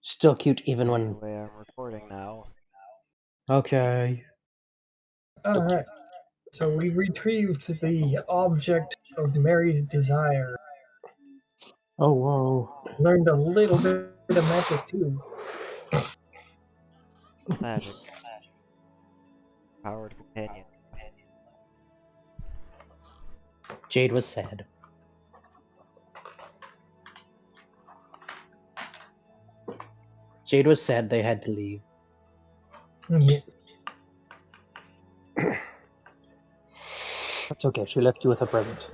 Still cute even when... Anyway, I'm recording now. Okay. Alright, so we retrieved the object of Mary's desire. Oh, whoa. Learned a little bit of magic too. Magic. Powered companion. Jade was sad. Jade was sad they had to leave. Yeah. That's okay, she left you with a present.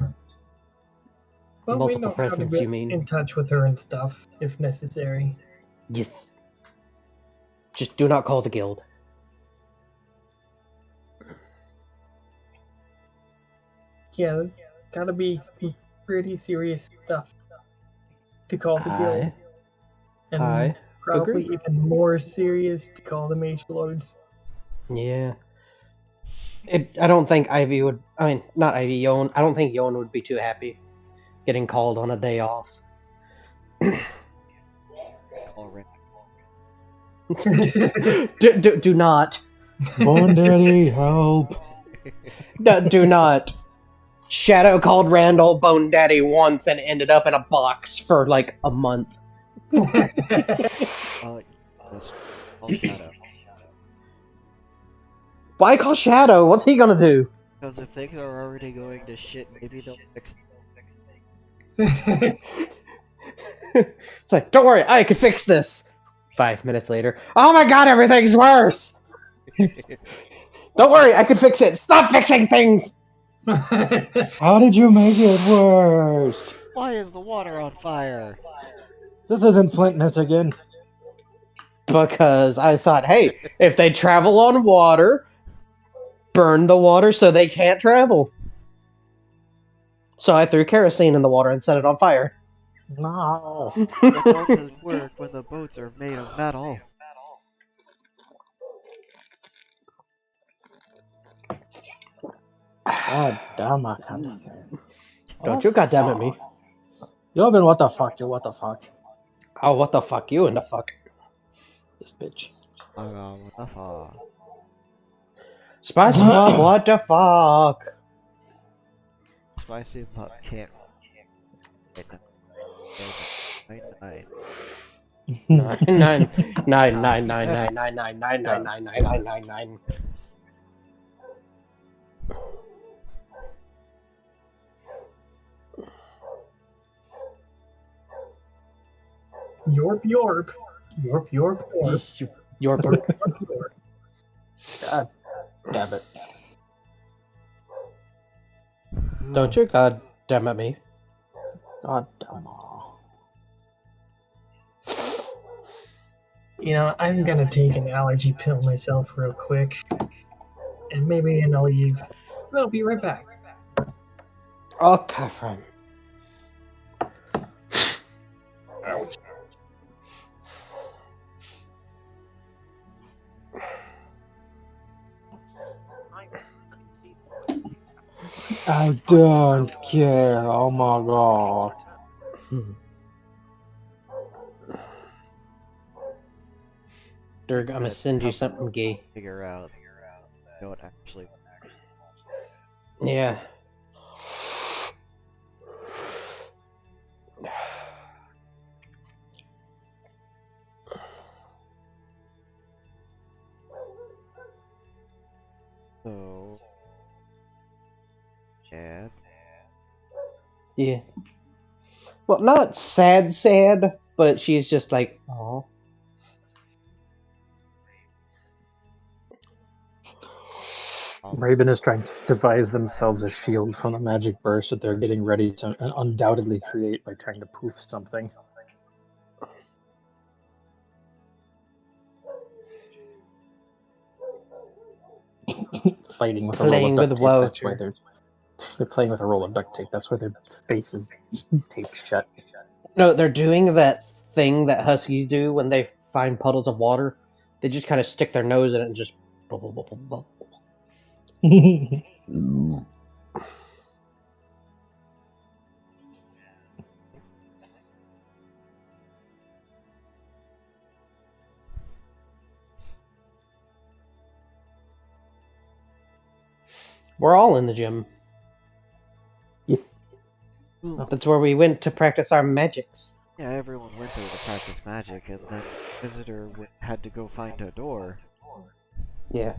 Well, we Multiple know how to presents, get you mean? in touch with her and stuff, if necessary. Yes. Just do not call the guild. Yeah, it's gotta be some pretty serious stuff to call the guild. And I probably agree. even more serious to call the Mage Lords. Yeah. I don't think Ivy would... I mean, not Ivy, Yon. I don't think Yon would be too happy getting called on a day off. Already. do not. Bone Daddy, help! Do not. Shadow called Randall Bone Daddy once and ended up in a box for like a month. This called Shadow. Why call Shadow? What's he gonna do? Because if things are already going to shit, maybe they'll fix It's like, don't worry, I can fix this. 5 minutes later, oh my god, everything's worse! it. Don't worry, I can fix it. Stop fixing things! How did you make it worse? Why is the water on fire? This isn't Flintness again. Because I thought, hey, if they travel on water, burn the water so they can't travel. So I threw kerosene in the water and set it on fire. No. The torches work when the boats are made of metal. God damn, I can't. Don't you goddamn me. Yo, Ben, what the fuck, you, what the fuck? Oh, what the fuck? You and the fuck. This bitch. Oh god, what the fuck? Spicy Bob, what the fuck? Spicy Pup can't. Nine. 999999999999999. Yorp, yorp. Yorp, yorp, yorp. Your Yorp, yorp. God damn it. Don't you god damn it me. God damn it. You know, I'm gonna take an allergy pill myself real quick. And maybe I'll leave. I'll be right back. Okay, friend. Ouch. I don't care, oh my god. Dirk, I'm gonna send you something gay. Figure out what actually. Yeah. So. Sad. Yeah. Well, not sad, but she's just like, oh. Raven is trying to devise themselves a shield from the magic burst that they're getting ready to undoubtedly create by trying to poof something. Fighting with a roll Playing of with duct tape, that's why water. they're playing with a roll of duct tape, that's why their face is taped shut. No, they're doing that thing that huskies do when they find puddles of water. They just kind of stick their nose in it and just. Blah, blah, blah, blah, blah. We're all in the gym. Ooh, That's where we went to practice our magics. yeah, everyone went there to practice magic, and then visitor had to go find a door. Yeah.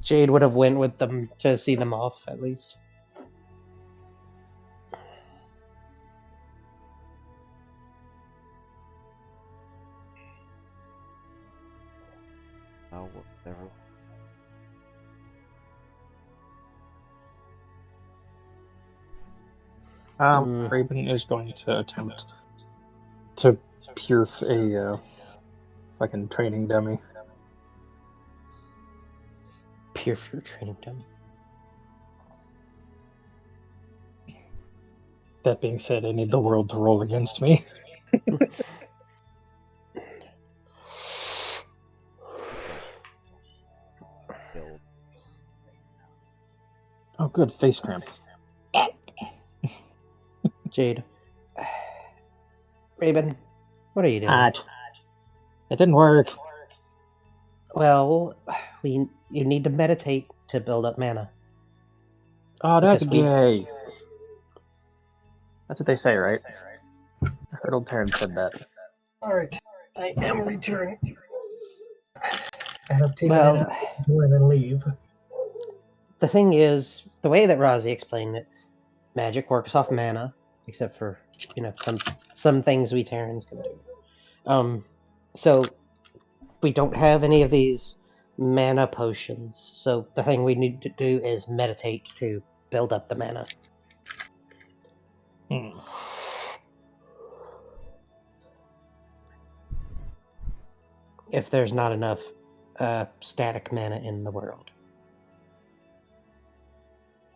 Jade would have went with them to see them off, at least. Everyone. Raven is going to attempt to pierce a fucking training dummy. Peer fruit training dummy. That being said, I need the world to roll against me. Build. Oh, good, face cramp. Jade. Raven, what are you doing? Hot. It didn't work. Well, you need to meditate to build up mana. Oh, that's Because we- gay. That's what they say, right? I heard old Terran said that. Alright, I am returning. I have taken Well- it out before and then leave. The thing is, the way that Razi explained it, magic works off mana, except for, some things we Terrans can do. So we don't have any of these mana potions. So the thing we need to do is meditate to build up the mana. If there's not enough static mana in the world.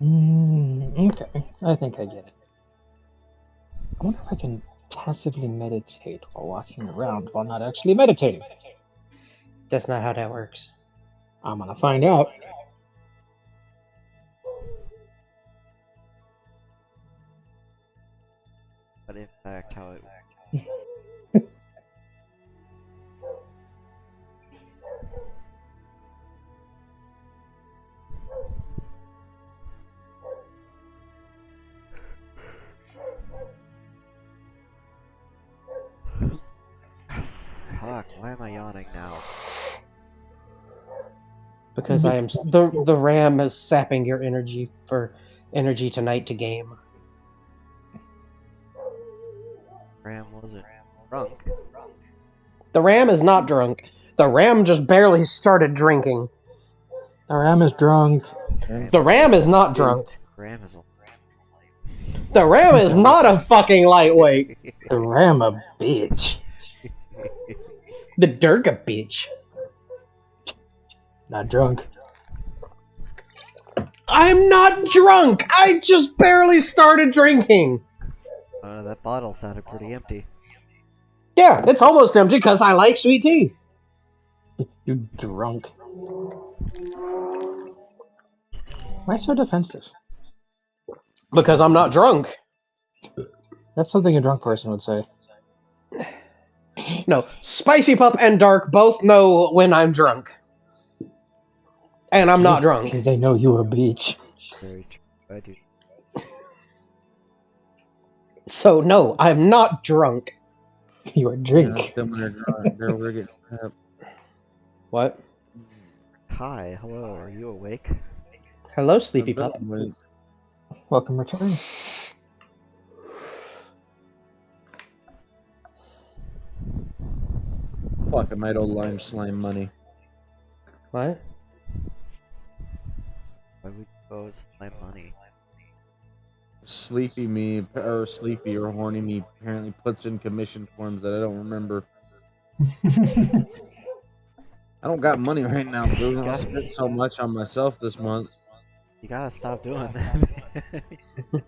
Okay, I think I get it. I wonder if I can passively meditate while walking around while not actually meditating. That's not how that works. I'm gonna find out. But in fact, how it Fuck, why am I yawning now? Because I am the ram is sapping your energy for energy tonight to game. Ram wasn't drunk. The ram is not drunk. The ram just barely started drinking. The ram is drunk. The ram is not drunk. Ram is a The ram is not a fucking lightweight. The ram a bitch. The Durga bitch. Not drunk. I'm not drunk. I just barely started drinking. That bottle sounded pretty empty. Yeah, it's almost empty because I like sweet tea. You drunk. Why so defensive? Because I'm not drunk. That's something a drunk person would say. No, Spicy Pup and Dark both know when I'm drunk. And I'm not drunk. Because they know you a bitch. Very true. I do. So no, I'm not drunk. You a drink. Yeah, them when they're drunk, they're getting pep. What? Hi, hello, are you awake? Hello, Sleepy Them Pup. when- Welcome return. Fuck, I might owe Lime Slime money. What? Why would you owe us my money? Sleepy me, or Sleepy or Horny me apparently puts in commission forms that I don't remember. I don't got money right now, dude. I spent so much on myself this month. You gotta stop doing that.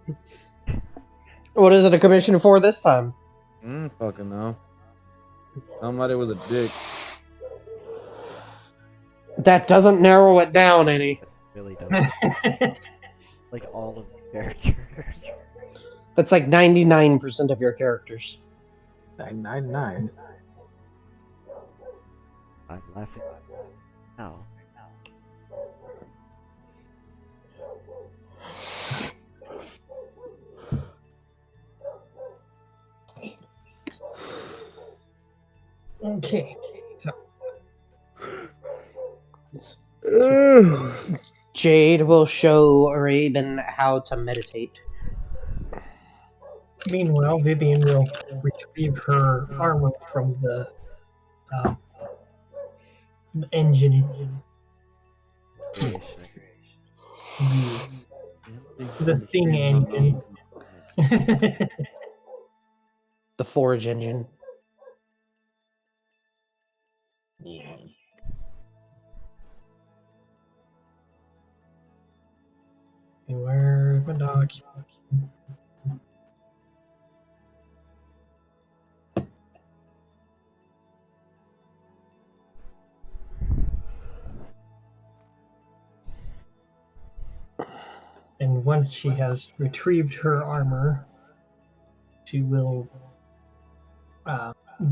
What is it a commission for this time? Fucking no. Somebody with a dick. That doesn't narrow it down any. Really doesn't. Like all of the characters. That's like 99% of your characters. 999. I'm laughing now. Okay. So Jade will show Raven how to meditate. meanwhile, Vivian will retrieve her armor from the engine. Creation. The thing engine. The forge engine. Where's my dog? And once she has retrieved her armor, she will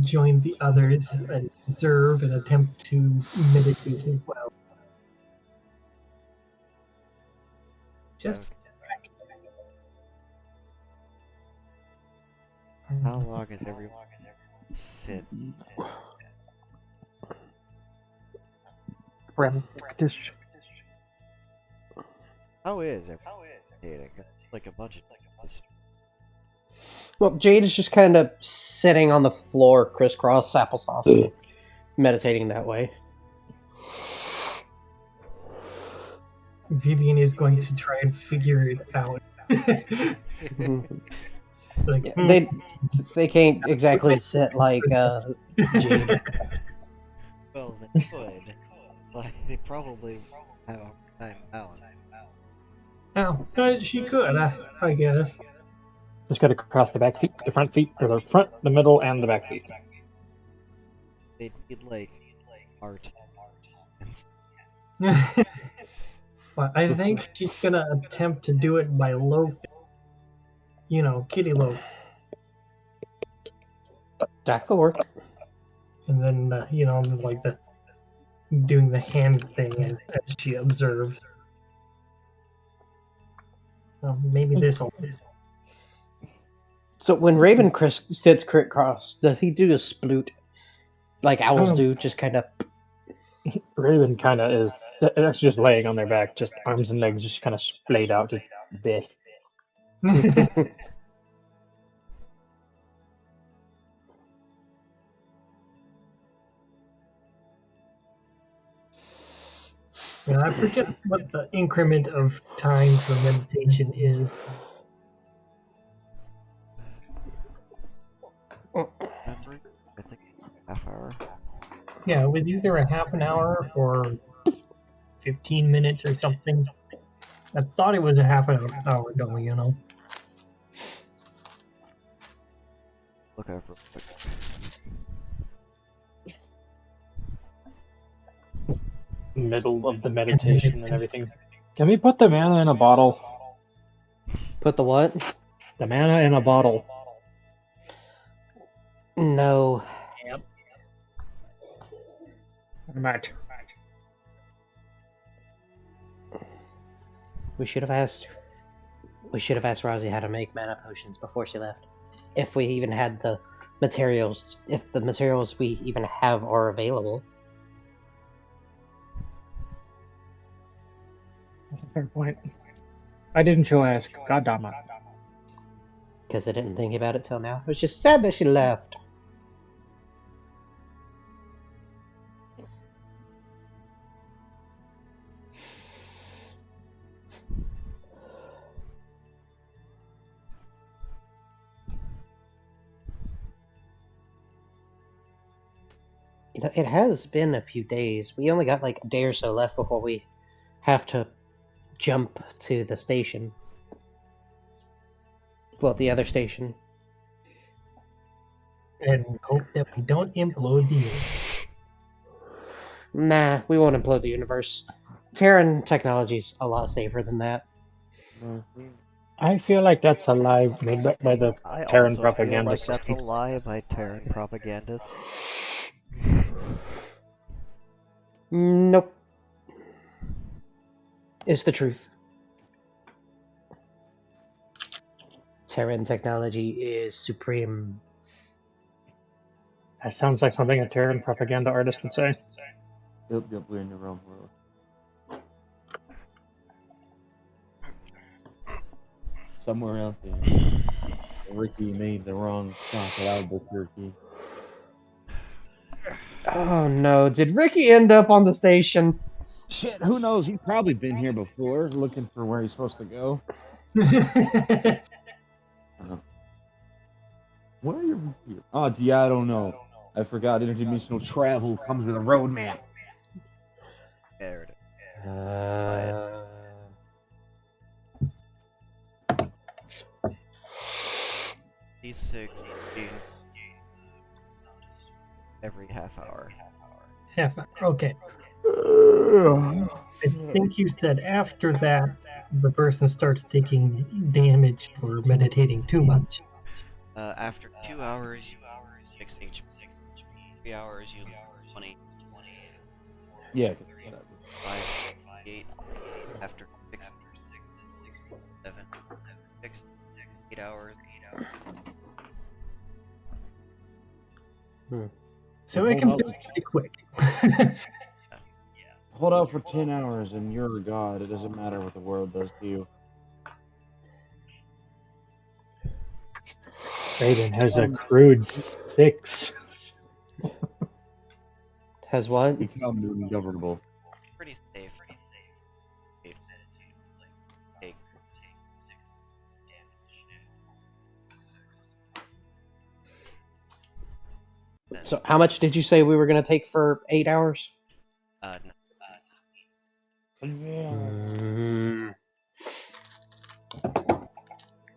join the others and observe and attempt to meditate as well. Just How long is everyone sit? Practice. How is everyone meditating? Like a bunch of Well, Jade is just kind of sitting on the floor, crisscross applesauce, and meditating that way. Vivian is going to try and figure it out. It's like, Yeah, they can't exactly sit like Jade. Well, they could. But they probably have a hard time balance. oh, she could, I guess. Just got to cross the back feet, the front feet, or the front, the middle, and the back feet. They need like art. But I think she's gonna attempt to do it by loaf. You know, kitty loaf. That could work. And then, like doing the hand thing as she observes. Well, maybe this'll. So when Raven sits crisscross, does he do a sploot like owls do? Just kind of. Raven kind of is. That's just laying on their back, just arms and legs just kind of splayed out, just bleh. Yeah, I forget what the increment of time for meditation is. Remember? I think half hour. Yeah, it was either a half an hour or 15 minutes or something. I thought it was a half an hour though, Look out real quick. Middle of the meditation and everything. Can we put the mana in a bottle? Put the what? The mana in a bottle. No. Yep. Matt. We should have asked. We should have asked Rosie how to make mana potions before she left. If we even had the materials, if the materials we even have are available. Fair point. I didn't show ask. God damn it. Because I didn't think about it till now. It was just sad that she left. You know, it has been a few days. We only got like a day or so left before we have to jump to the station. Well, the other station. And hope that we don't implode the universe. Nah, we won't implode the universe. Terran technology's a lot safer than that. I feel like that's a lie made by the I Terran also feel propaganda like that's a system. lie by Terran propagandists. Nope. It's the truth. Terran technology is supreme. That sounds like something a Terran propaganda artist would say. Yep, we're in the wrong world. Somewhere out there, Ricky made the wrong stop at Albuquerque. Oh no, did Ricky end up on the station? Shit, who knows? He's probably been here before, looking for where he's supposed to go. Why are you here? Oh, gee, I don't know. I forgot interdimensional travel comes with a roadmap. There it is. D6 every half hour. Half hour. Okay. I think you said after that, the person starts taking damage for meditating too much. After 2 hours, you 6 HP. 3 hours, you 20. Yeah. 5, 8. After 6, 7, 6, 8 hours. So it can be pretty quick. Hold out for 10 hours and you're a god. It doesn't matter what the world does to you. Raven has a crude 6. Has what? Become ungovernable. Pretty safe. Take. So how much did you say we were going to take for 8 hours? No.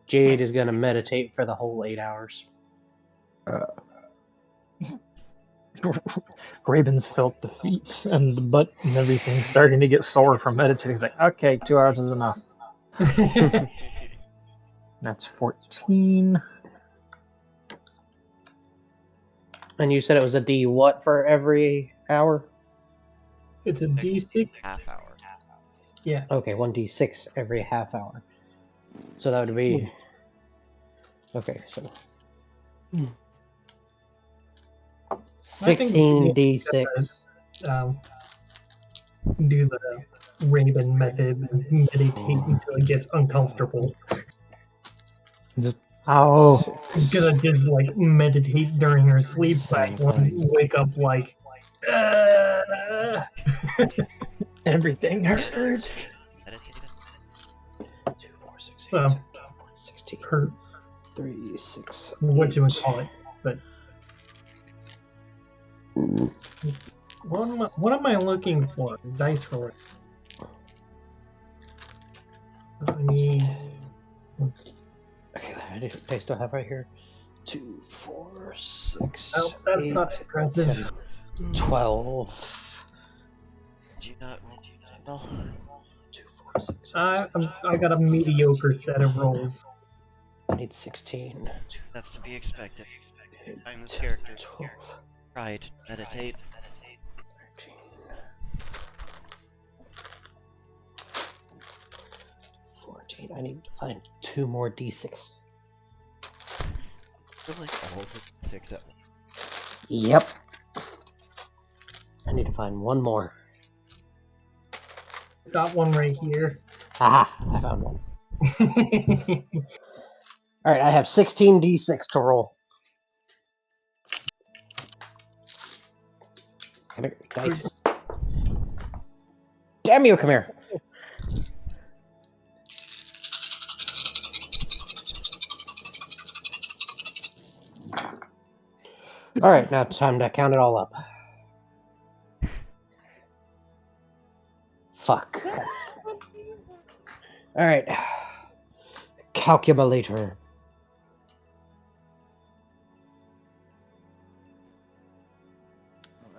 Jade is going to meditate for the whole 8 hours. Raven felt the feet and the butt and everything starting to get sore from meditating. He's like, okay, 2 hours is enough. That's 14. And you said it was a D what for every hour? It's a D6. Half hour. Yeah. Okay, 1d6 every half hour. So that would be... Okay, so... 16d6. Do the Raven method and meditate until it gets uncomfortable. Just, ow. She's gonna just like meditate during her sleep cycle and wake up like, Everything hurts. Meditated? 2, 4, 6, 8, 10, 12, 16. her 3, 6, what you would 8. call it, but what am I looking for? Dice roll. I need. Okay, I still have right here. 2, 4, 6, Oh, that's 8, not impressive. 10, 12. Did you not roll well? 2, 4, 6, 8, I got a mediocre set of rolls. I need 16. That's to be expected. 8, I'm this 10, character. 12, Try to meditate. 13. 14. I need to find 2 more d6. Really? All of the 6 at once. Yep. I need to find 1 more. Got one right here. Aha! I found 1. Alright, I have 16 d6 to roll. Come here, dice. Damn you, come here. Alright, now it's time to count it all up. Fuck. Alright. Calculator.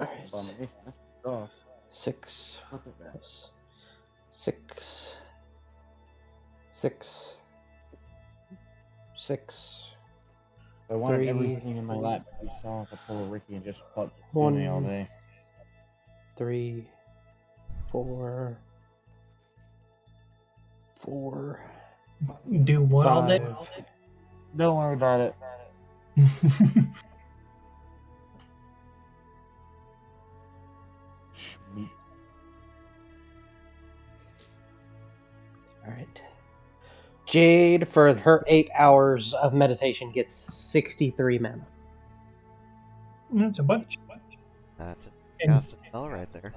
Alright. 6 plus 6. 6. 6. I wanted 3, everything in my lap to be soft. I pull a Ricky and just fuck 1, me all day. 3, 4, 4. Do what all day? 5. Don't worry about it. Schmoot. All right. Jade, for her 8 hours of meditation, gets 63 mana. That's a bunch. That's a And, cast a spell right there.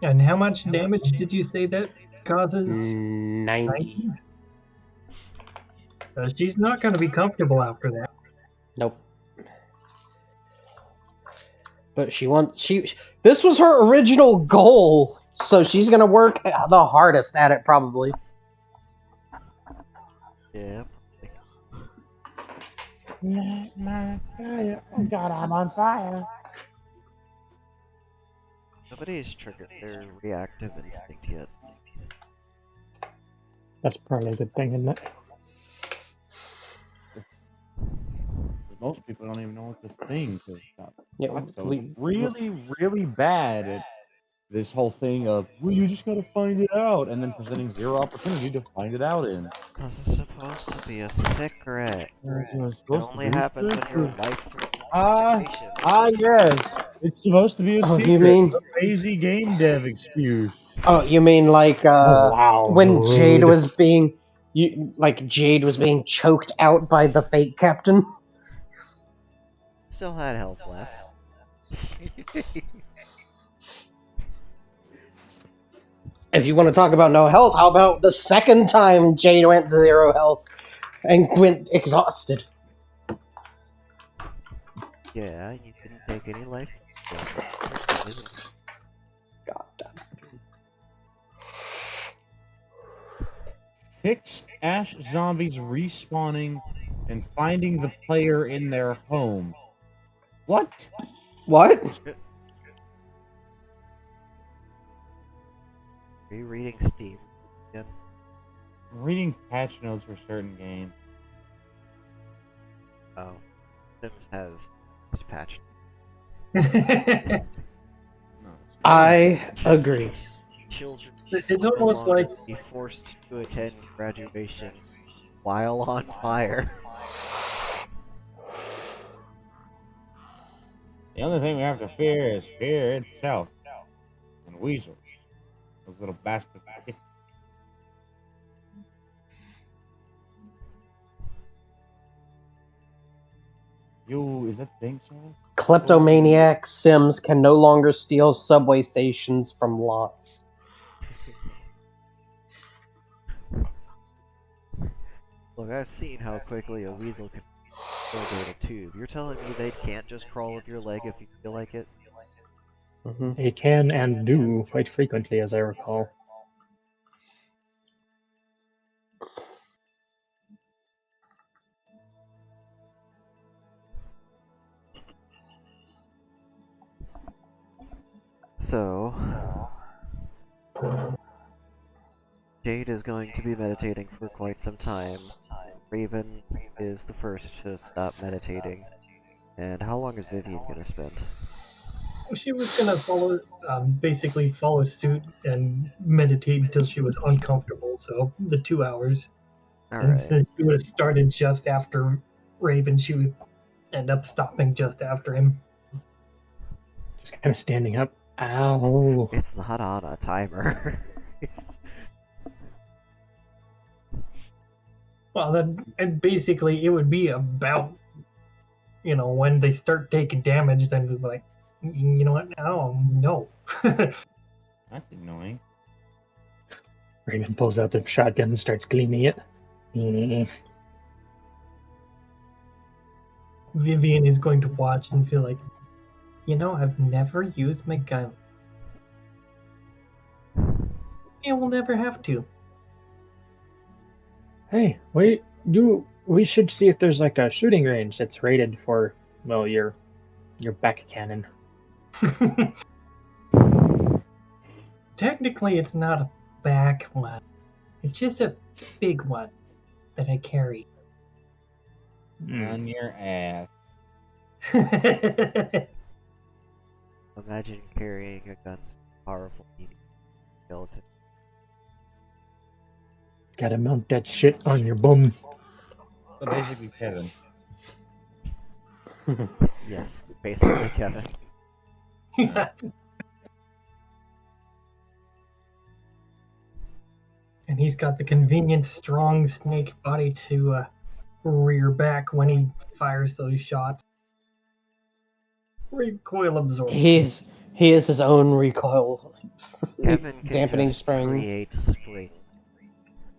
and how much damage did you say that causes? 90. So she's not going to be comfortable after that. Nope. But this was her original goal, so she's gonna work the hardest at it probably. Yeah. Light my fire. Oh god, I'm on fire. Nobody's triggered their reactive instinct yet. That's probably a good thing, isn't it? Most people don't even know it's a thing. Cause Yeah, Scico's really, really bad at this whole thing of, well, you just gotta find it out, and then presenting zero opportunity to find it out in. This is supposed to be a secret. It Supposed only happens when you're in life Ah, situation. yes. It's supposed to be a Oh, secret. you mean? Lazy game dev excuse. Oh, you mean like Oh, wow, when Jade rude. was being Jade was being choked out by the fake captain? Still had health left. If you want to talk about no health, how about the second time Jade went 0 health and went exhausted? Yeah, you didn't take any life damage. God damn. Fixed Ash zombies respawning and finding the player in their home. What? What? Rereading Steam. Again. I'm reading patch notes for certain games. Oh. Sims has this patch. No, I agree. Children It's no almost longer like be forced to attend graduation while on fire. the only thing we have to fear is fear itself. And weasels. Those little bastards. Yo, is that thing so? Kleptomaniac Sims can no longer steal subway stations from lots. Look, I've seen how quickly a weasel can build a tube. You're telling me they can't just crawl up your leg if you feel like it? Mm-hmm. They can and do quite frequently, as I recall. So, Jade is going to be meditating for quite some time. Raven is the first to stop meditating. And how long is Vivian gonna spend? she was going to basically follow suit and meditate until she was uncomfortable. So the 2 hours. And Alright. since she would have started just after Raven, she would end up stopping just after him. Just kind of standing up. Ow. It's not on a timer. Well, then and basically it would be about, when they start taking damage, then it's like, you know what? Oh no. That's annoying. Raven pulls out the shotgun and starts cleaning it. Vivian is going to watch and feel like, I've never used my gun. I will never have to. Hey, we should see if there's like a shooting range that's rated for, well, your back cannon. Technically, it's not a back one. It's just a big one that I carry. On your ass. Imagine carrying a gun so powerful meaning skeleton. Gotta mount that shit on your bum. So basically, Kevin. Yes, basically Kevin. And he's got the convenient, strong snake body to rear back when he fires those shots. Recoil absorption. He is his own recoil Kevin can dampening just spring. create spring.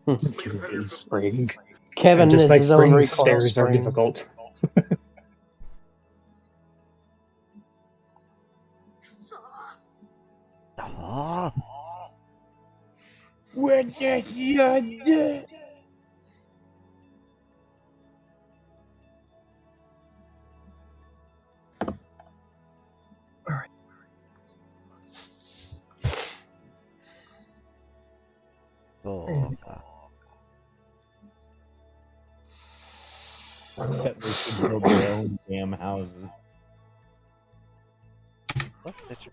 Is spring. Kevin And just is like his own spring, recoil stairs are spring. difficult. Oh, What the hell? Alright. oh. Settlers should build their own damn houses. What's Stitcher?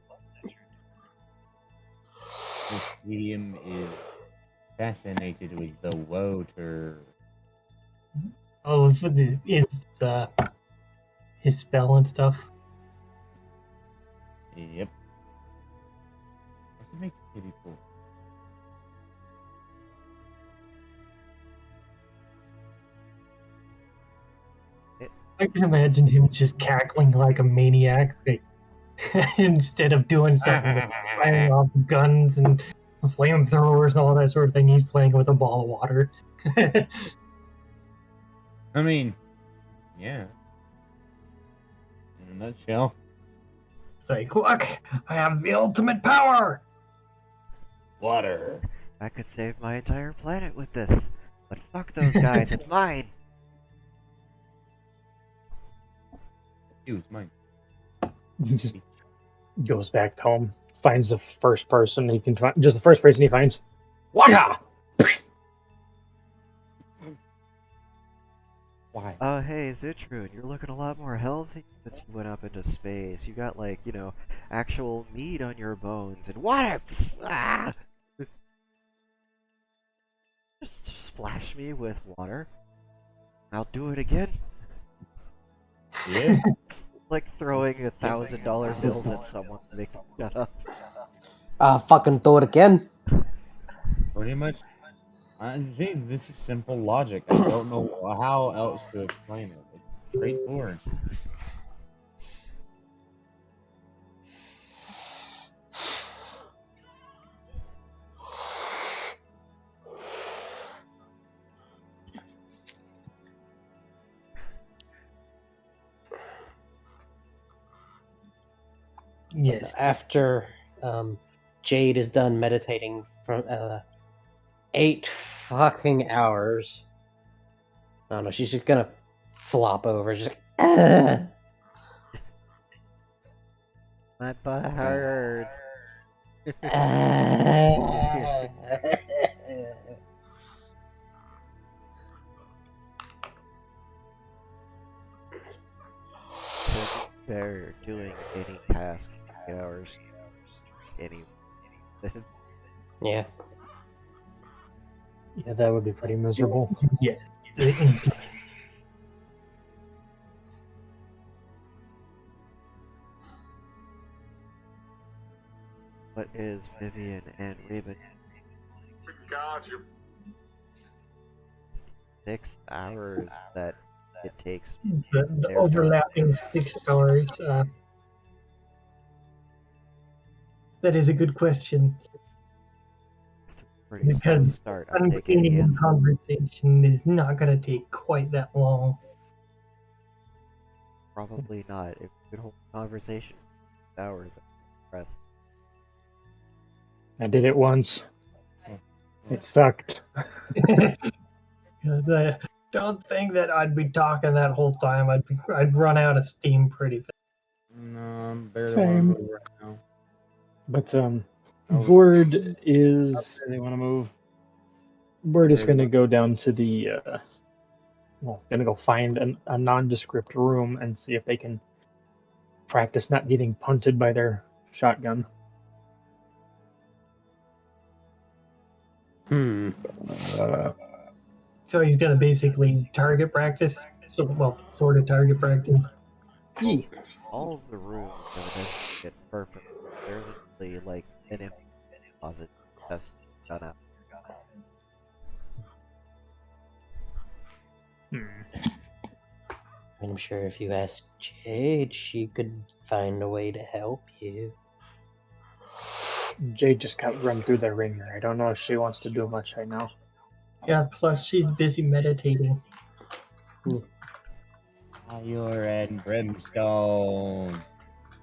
This medium is fascinated with the water. Oh, for his spell and stuff. Yep. What to make kitty pool? I can imagine him just cackling like a maniac instead of doing something with firing off guns and flamethrowers and all that sort of thing. He's playing with a ball of water. I mean, yeah. In a nutshell. It's like, look, I have the ultimate power. Water. I could save my entire planet with this. But fuck those guys, it's mine! Dude, it's mine. He just goes back home, finds the first person he can find, just the first person he finds. Water! Why? Oh, hey, Zitrun, you're looking a lot more healthy since you went up into space. You got, like, you know, actual meat on your bones and water! Ah! Just splash me with water. I'll do it again. Yeah. Like throwing $1,000 bills at someone to make them shut up. Fucking do it again. Pretty much. I think this is simple logic. I don't know how else to explain it. It's straightforward. Yes. After Jade is done meditating from 8 fucking hours. I don't know, she's just gonna flop over, just My butt hurts. So they're doing any task in 8 hours. Any. Yeah. Yeah, that would be pretty miserable. Yes. What is Vivian and Raven? Got you. 6 hours that it takes. The overlapping 6 hours. That is a good question. Pretty slow Because start. I'm taking uncleaning it. conversation is not going to take quite that long. Probably not. If you could hold a conversation for hours, press. I did it once. It sucked. I don't think that I'd be talking that whole time. I'd run out of steam pretty fast. No, I'm barely Same. want to move right now. But was- Word is Barely want to move. gonna go down to the gonna go find a nondescript room and see if they can practice not getting punted by their shotgun. So he's going to basically target practice. So, well, sort of target practice. Yee. All of the rooms evidently get purpose I'm sure if you asked Jade, she could find a way to help you. Jade just got run through the ringer. I don't know if she wants to do much right now. Yeah, plus she's busy meditating. Fire and brimstone.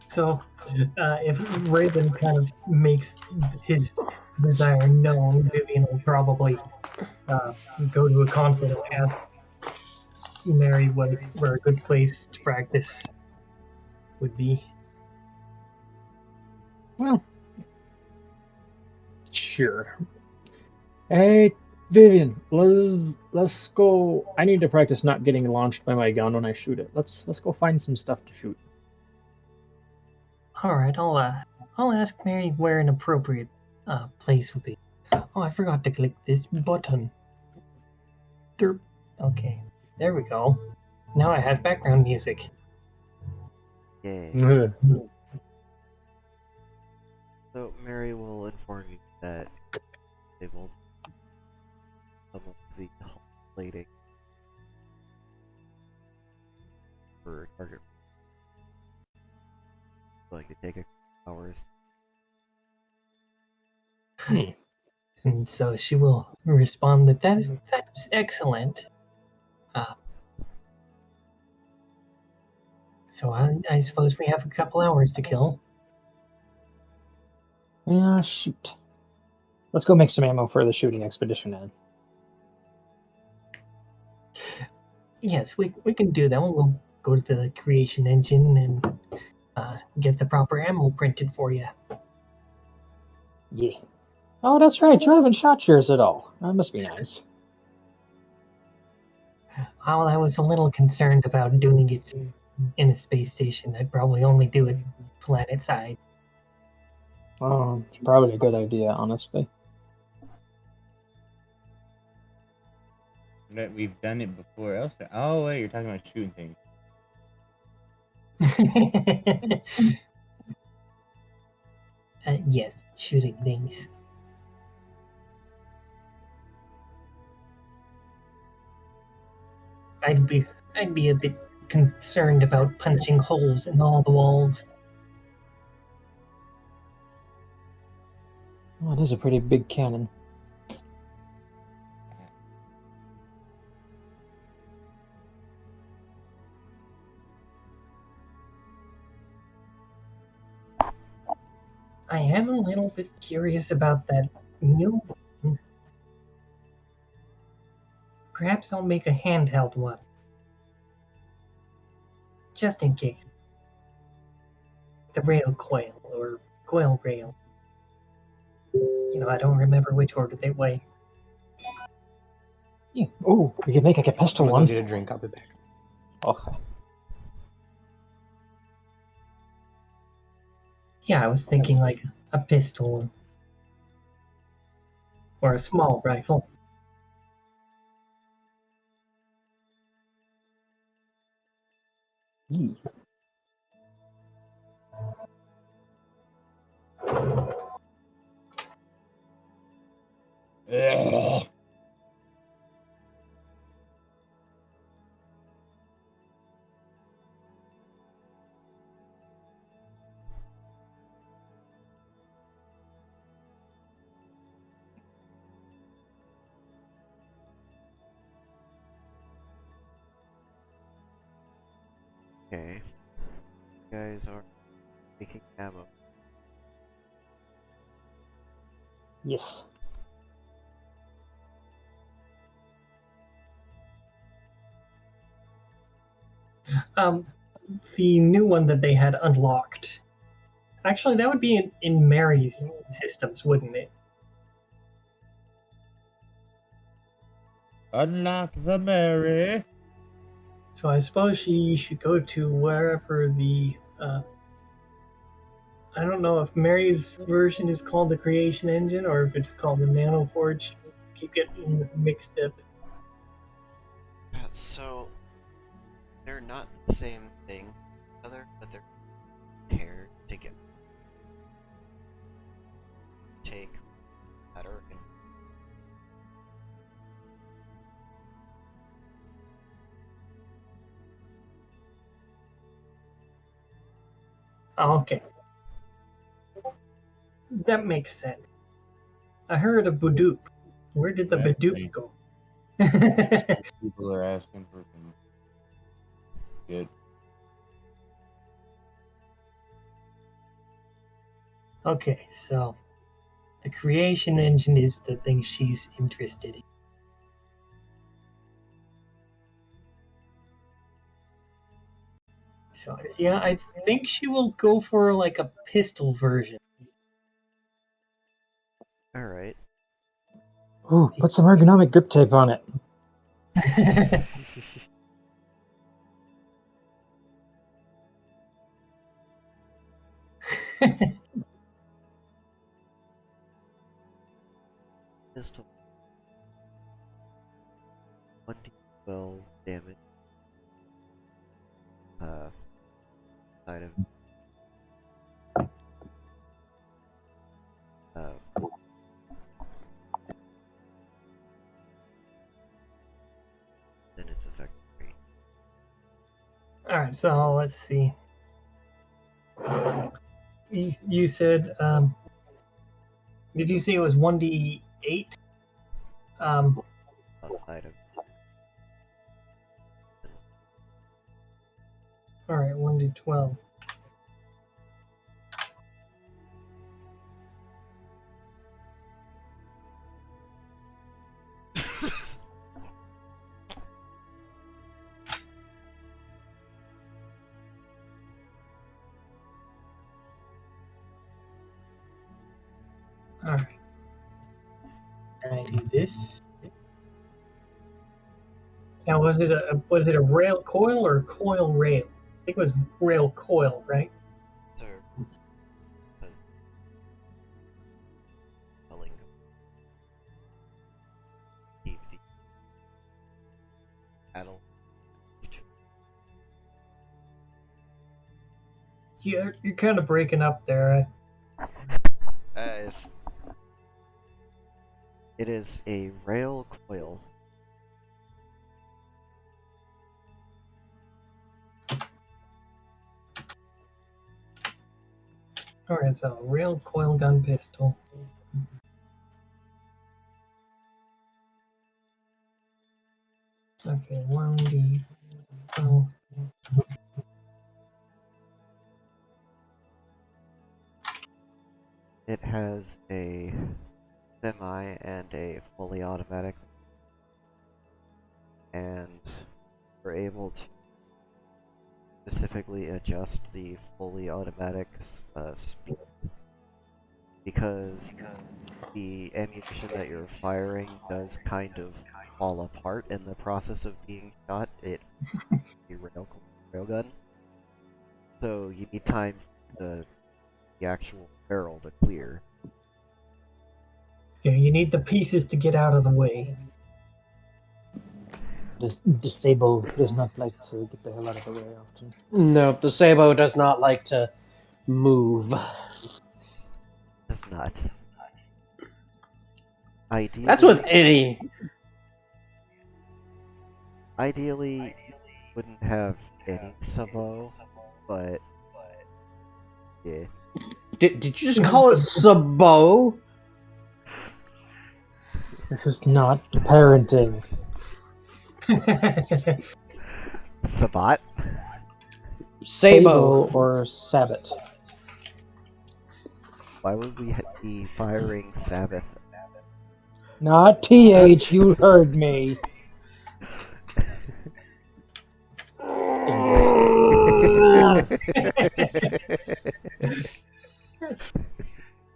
So, if Raven kind of makes his desire known, Vivian will probably go to a console and ask Mary where a good place to practice would be. Well, sure. Hey, Vivian, let's go. I need to practice not getting launched by my gun when I shoot it. Let's go find some stuff to shoot. All right, I'll ask Mary where an appropriate place would be. Oh, I forgot to click this button. Derp. Okay, there we go. Now it has background music. Yay. So Mary will inform you that they will some of the plating for target. So it could take a couple hours. And so she will respond that that's excellent. So I suppose we have a couple hours to kill. Yeah, shoot. Let's go make some ammo for the shooting expedition then. Yes, we can do that. We'll go to the creation engine and get the proper ammo printed for you. Yeah. Oh, that's right. You haven't shot yours at all. That must be nice. Well, I was a little concerned about doing it in a space station. I'd probably only do it planet side. Oh, it's probably a good idea, honestly. That we've done it before. Also, oh wait, you're talking about shooting things. Yes, shooting things. I'd be a bit concerned about punching holes in all the walls. Oh, it is a pretty big cannon. I am a little bit curious about that new one. Perhaps I'll make a handheld one. Just in case. The rail coil, or coil rail. I don't remember which order they weigh. Yeah. Oh, we could make like a pistol I'm gonna one. go get a drink. I'll be back. Okay. Yeah, I was thinking like a pistol. Or a small rifle. Yeah. Ugh. Okay. You guys are making ammo. Yes. The new one that they had unlocked. Actually, that would be in Mary's systems, wouldn't it? Unlock the Mary. So I suppose she should go to wherever the. I don't know if Mary's version is called the Creation Engine or if it's called the Nano Forge. Keep getting mixed up. So they're not the same thing, other, but they're paired together. Take better and Okay. That makes sense. I heard a Badoop. Where did the That's Badoop me. go? People are asking for some shit. Okay, so the creation engine is the thing she's interested in. So yeah, I think she will go for like a pistol version. Alright. Ooh, put some ergonomic grip tape on it. Pistol. 1d12 damage. Side of. Then it's effective rate. All right, so let's see. You said, did you say it was 1d8? Outside of. All right, 1d12. All right. Can I do this? Now, was it a rail coil or a coil rail? I think it was rail coil, right? So. Telling keep the battle. You're kind of breaking up there. Yes. It is a rail coil. All right, so rail coil gun pistol. Okay, 1d12. It has a semi and a fully automatic, and we're able to specifically adjust the fully automatic speed because the ammunition that you're firing does kind of fall apart in the process of being shot. It a railgun, so you need time for the actual barrel to clear. Yeah, you need the pieces to get out of the way. Disable does not like to get the hell out of the way often. Nope, the Sabo does not like to move. Does not. Ideally, That's with any. Ideally, wouldn't have any sabo, but yeah. Did you just call it Sabo? This is not parenting. Sabat? Sabo. or Sabbat. Why would we be firing Sabbath? Not TH, you heard me.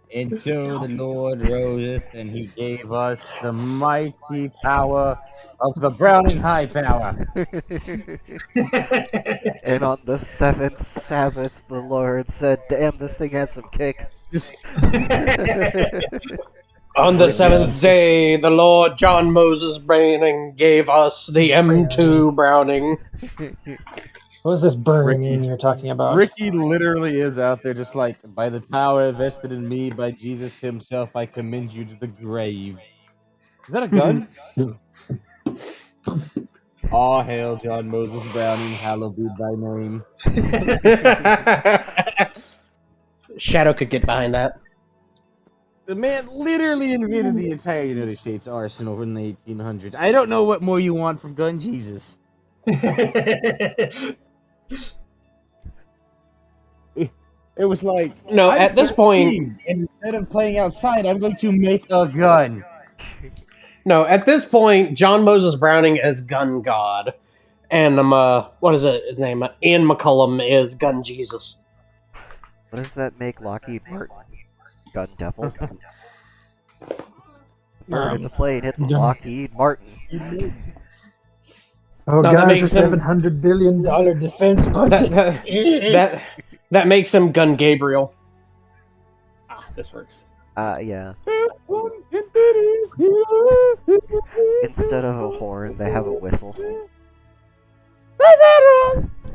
And so the Lord roseth, and he gave us the mighty power of the Browning High Power. And on the seventh Sabbath, the Lord said, "Damn, this thing has some kick." Just On the Right seventh now. day, the Lord John Moses Browning gave us the M2 Browning. What was this burning Ricky. in you're talking about? Ricky literally is out there just like, by the power vested in me by Jesus himself, I commend you to the grave. Is that a gun? All hail John Moses Browning, hallowed be thy name. Shadow could get behind that. The man literally invaded the entire United States arsenal in the 1800s. I don't know what more you want from Gun Jesus. It was like, No, I'm at this point, 13, and instead of playing outside, I'm going to make a gun. John Moses Browning is Gun God, and what is it? His name? Ian McCullum is Gun Jesus. What does that make Lockheed Martin? Gun Devil? Bird hits a plane, hits Gun- Lockheed Martin. Oh No, that god, makes it's a him- $700 billion defense budget. That makes him Gun Gabriel. This works. Yeah. Instead of a horn, they have a whistle.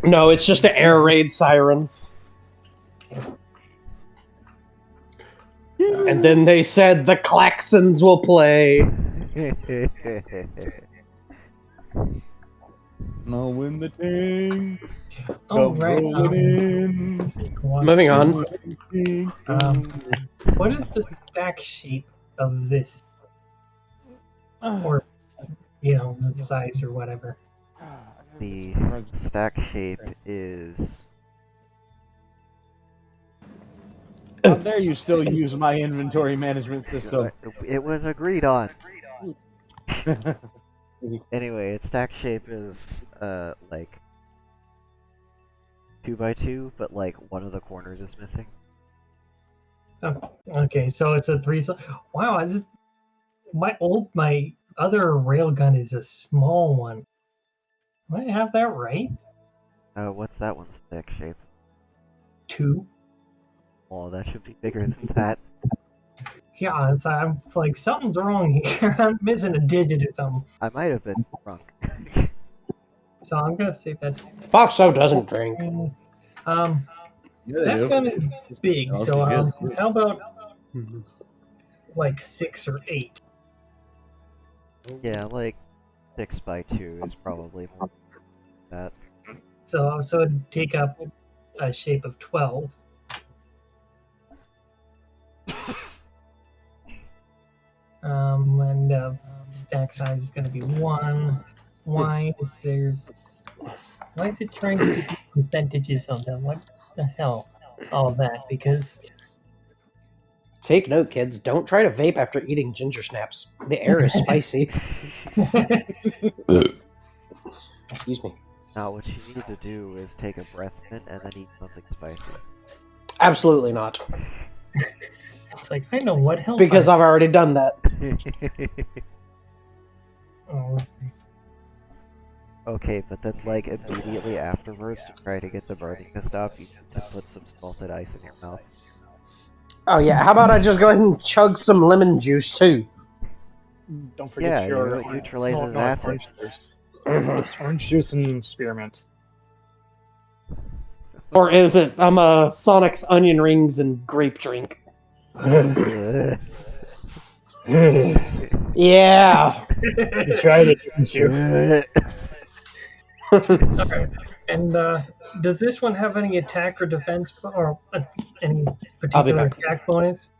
No, it's just an air raid siren. And then they said the klaxons will play. No, when the tank Oh, come right. rolling in. Moving on. What is the stack shape of this? Or, the size or whatever. The stack shape is... How dare you still use my inventory management system? It was agreed on. Anyway, its stack shape is, like 2x2, but like one of the corners is missing. Oh, okay, so it's a 3. Wow, my other railgun is a small one. Do I have that right? What's that one's stack shape? 2. Oh, that should be bigger than that. Yeah, it's like something's wrong here. I'm missing a digit or something. I might have been drunk. So I'm gonna say that's. Foxo doesn't drink. Yeah, they That do. gun is big. Oh, So she is. how about like 6 or 8? Yeah, like 6x2 is probably more than that. So it'd take up a shape of 12. And stack size is going to be 1. Why is it trying to do percentages on them? What the hell? All that because Take note, kids. Don't try to vape after eating ginger snaps. The air is spicy. Excuse me. Now, what you need to do is take a breath mint and then eat something spicy. Absolutely not. it's like I know what hell. Because I've already done that. Let's see. Okay, but then, like, immediately afterwards, to try to get the burning to stop, you need to put some salted ice in your mouth. Oh yeah, how about I just go ahead and chug some lemon juice too? Don't forget Yeah, your it neutralizes orange acids. juice. It's orange juice and spearmint. Or is it Sonic's onion rings and grape drink? Yeah. You tried it, didn't you? Okay. And does this one have any attack or defense or any particular back. attack bonus?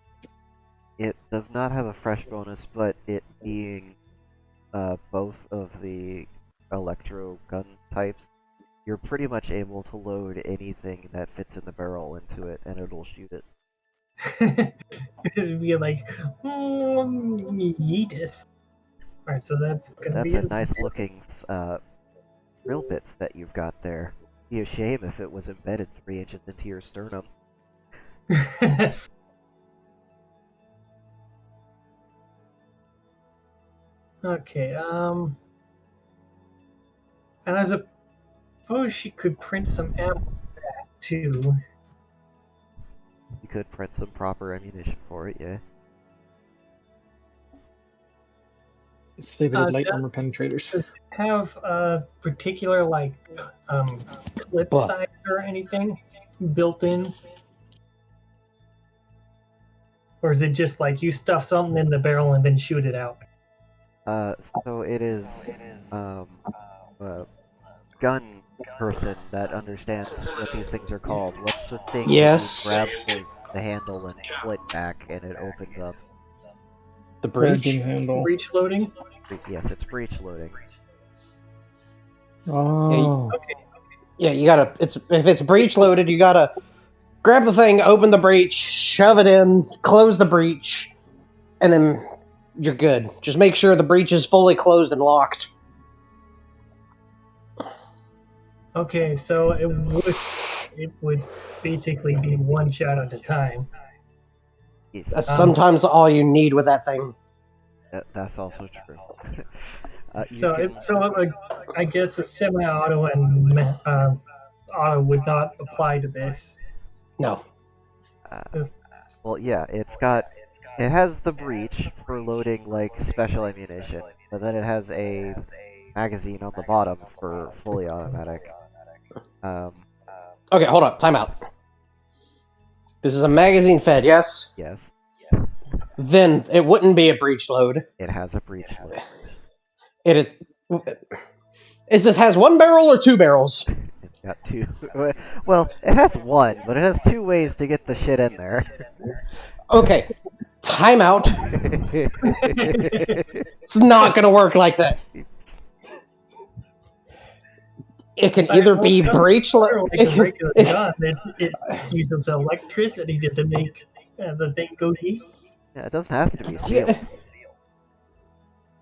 It does not have a fresh bonus, but it being both of the electro gun types, you're pretty much able to load anything that fits in the barrel into it, and it'll shoot it. It'd be like, yeetus. Alright, so that's gonna That's be a nice looking drill bits that you've got there. Be a shame if it was embedded 3 inches into your sternum. Okay, and I suppose she could print some ammo back too. You could print some proper ammunition for it, yeah. Save it as light armor penetrators. Does it have a particular clip What? size or anything built in? Or is it just like you stuff something in the barrel and then shoot it out? So it is, a gun person that understands what these things are called. What's the thing Yes. that you grab the the handle and pull it back, and it opens up. The breach. Dragging handle. Breach loading. Yes, it's breach loading. Oh. Okay. Yeah, you gotta. If it's breach loaded, you gotta grab the thing, open the breach, shove it in, close the breach, and then you're good. Just make sure the breach is fully closed and locked. Okay, so it would basically be one shot at a time. Yes, That's sometimes all you need with that thing. that's also true. I guess a semi-auto and auto would not apply to this. No. Well, yeah, it has the breach for loading like special ammunition, but then it has a magazine on the bottom for fully automatic. Okay, hold up. Time out. This is a magazine fed, yes? Yes, Then it wouldn't be a breech load. it has a breach load. It is. Is this has one barrel or two barrels? It's got two. Well, it has one, but it has two ways to get the shit in there. Okay, time out. It's not gonna work like that. It can either be breech load. Like a regular gun, it uses electricity to make the thing go deep. Yeah, it doesn't have to be sealed.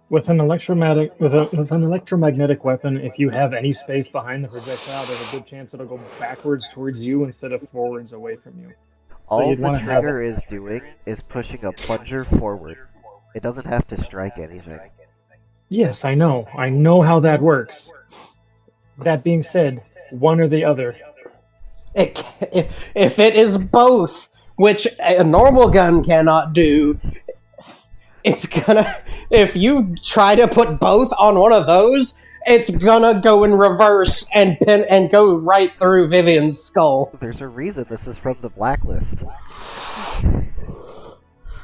With an electromagnetic weapon, if you have any space behind the projectile, there's a good chance it'll go backwards towards you instead of forwards away from you. All the trigger is doing is pushing a plunger forward. It doesn't have to strike anything. Yes, I know. I know how that works. That being said, one or the other. If it is both, which a normal gun cannot do, it's gonna. If you try to put both on one of those, it's gonna go in reverse and go right through Vivian's skull. There's a reason this is from the blacklist.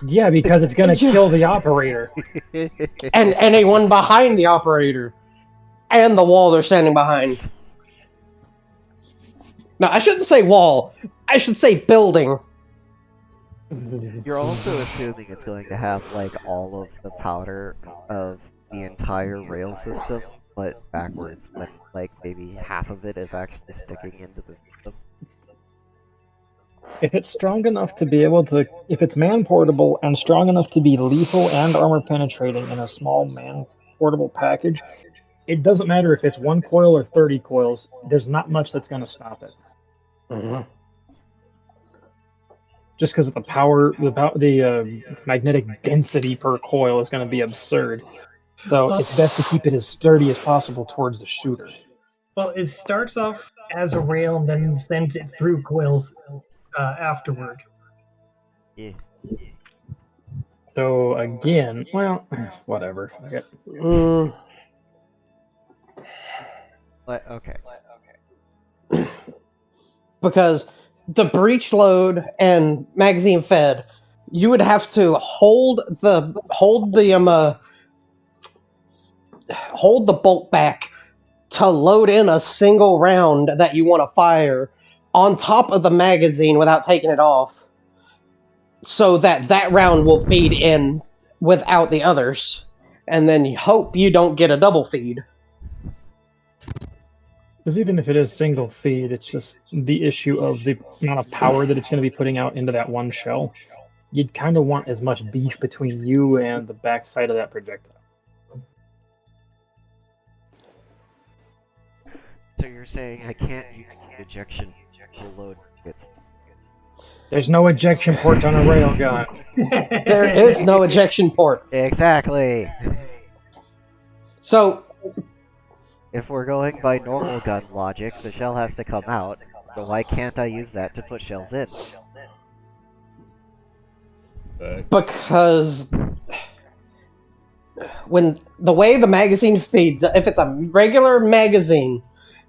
Yeah, because it's gonna kill the operator. And anyone behind the operator. And the wall they're standing behind. No, I shouldn't say wall. I should say building. You're also assuming it's going to have like all of the powder of the entire rail system, but backwards, when like maybe half of it is actually sticking into the system. If it's strong enough to be able to, if it's man portable and strong enough to be lethal and armor penetrating in a small man portable package, it doesn't matter if it's 1 coil or 30 coils. There's not much that's going to stop it. Mm-hmm. Just because of the power, the magnetic density per coil is going to be absurd. So it's best to keep it as sturdy as possible towards the shooter. Well, it starts off as a rail and then sends it through coils afterward. Yeah. So again, well, whatever. But okay. Because the breech load and magazine fed, you would have to hold the bolt back to load in a single round that you want to fire on top of the magazine without taking it off, so that round will feed in without the others, and then you hope you don't get a double feed. Because even if it is single feed, it's just the issue of the amount of power that it's going to be putting out into that one shell. You'd kind of want as much beef between you and the backside of that projectile. So you're saying I can't use ejection to load bits? There's no ejection port on a railgun. There is no ejection port. Exactly. So if we're going by normal gun logic, the shell has to come out. So why can't I use that to put shells in? Because when the way the magazine feeds, if it's a regular magazine,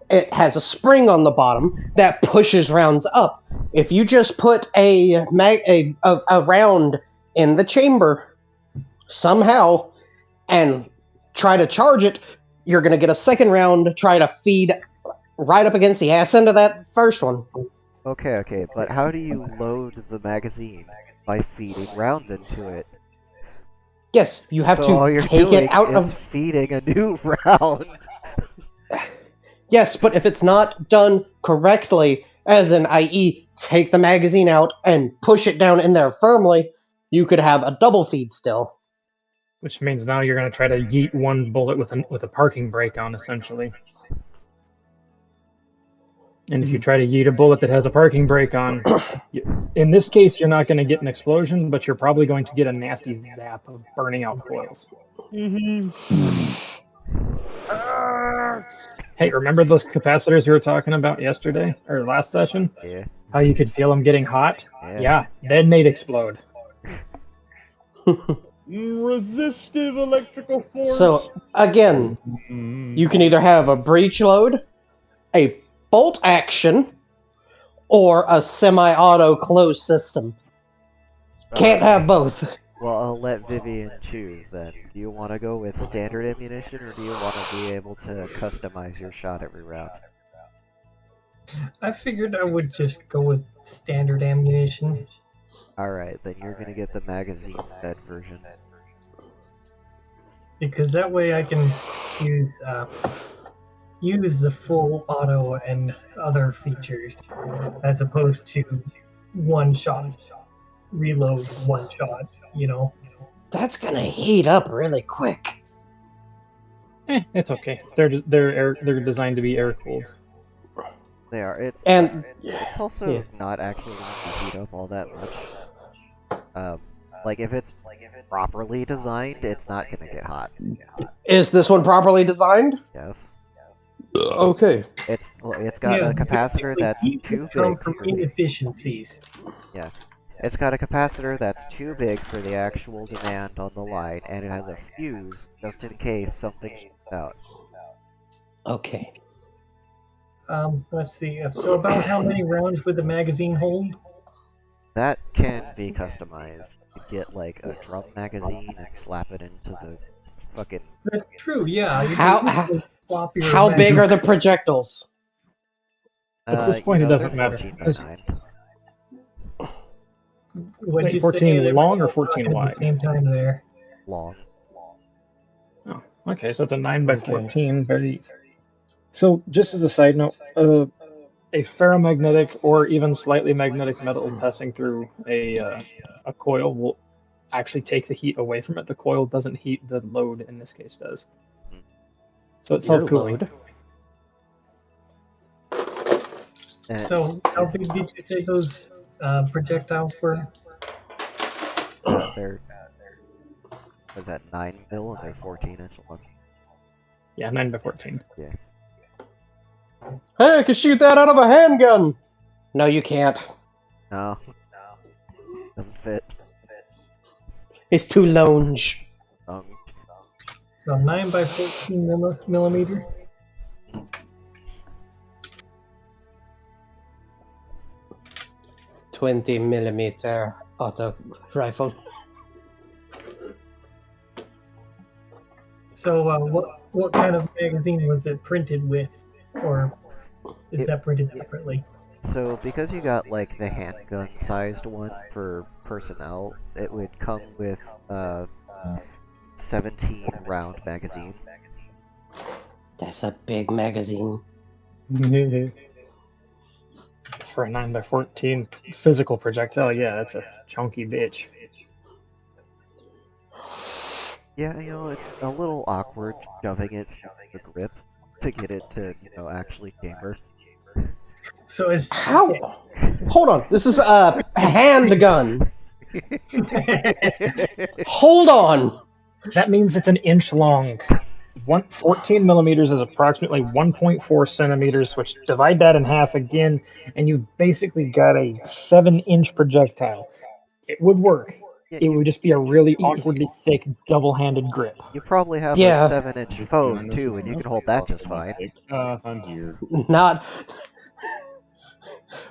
it has a spring on the bottom that pushes rounds up. If you just put a round in the chamber somehow and try to charge it, you're going to get a second round try to feed right up against the ass end of that first one. Okay, but how do you load the magazine? By feeding rounds into it. Yes, you have So all to you're take it doing out is of. feeding a new round. Yes, but if it's not done correctly, as in, i.e., take the magazine out and push it down in there firmly, you could have a double feed still. Which means now you're going to try to yeet one bullet with a parking brake on, essentially. And if you try to yeet a bullet that has a parking brake on, in this case, you're not going to get an explosion, but you're probably going to get a nasty zap of burning out coils. Hey, remember those capacitors you were talking about yesterday or last session? Yeah. How you could feel them getting hot? Yeah, then they'd explode. Resistive electrical force. So, again, you can either have a breech load, a bolt action, or a semi-auto closed system. Can't have both. Well, I'll let Vivian choose then. Do you want to go with standard ammunition, or do you want to be able to customize your shot every round? I figured I would just go with standard ammunition. Alright, then you're gonna get the magazine-fed version. Because that way I can use use the full auto and other features as opposed to one shot reload one shot, you know. That's gonna heat up really quick. It's okay. They're designed to be air cooled. They are. It's also not actually going to heat up all that much. Like if it's properly designed, it's not going to get hot. Is this one properly designed? Yes. Okay. It's got a capacitor that's too big from for inefficiencies. Yeah. It's got a capacitor that's too big for the actual demand on the line, and it has a fuse just in case something shoots out. Okay. Let's see. So about how many rounds would the magazine hold? That can be customized. You could get like a drum magazine and slap it into the fucking. That's true. Yeah. You How swap your how big magazine. are the projectiles? At this point, it doesn't they're matter. 14 by 9. What'd you 14 say? long or 14 At wide? the same time there. Long. Oh, okay, so it's a 9 by 14. Very. So, just as a side note, a ferromagnetic or even slightly magnetic metal passing through a coil will actually take the heat away from it. The coil doesn't heat, the load in this case does. So it's self-cooling. So how big did you say those projectiles were? They're was that 9 mil and they're 14-inch long. Yeah, 9 by 14. Yeah. Hey, I can shoot that out of a handgun. No, you can't. No. Doesn't fit. It's too longe. So 9 by 14 millimeter. .20 millimeter auto rifle. So what kind of magazine was it printed with, or is that printed separately? So because you got like the handgun-sized one for personnel, it would come with 17-round magazine. That's a big magazine. For a 9 by 14 physical projectile, yeah, that's a chunky bitch. Yeah, it's a little awkward shoving it through the grip to get it to, actually chamber. So it's How? Hold on. This is a handgun. Hold on. That means it's an inch long. 14 millimeters is approximately 1.4 centimeters, which divide that in half again, and you basically got a 7-inch projectile. It would work. Yeah, it would just be a really awkwardly thick, double-handed grip. You probably have a 7-inch phone too, and you can hold that just fine. I'm here. Not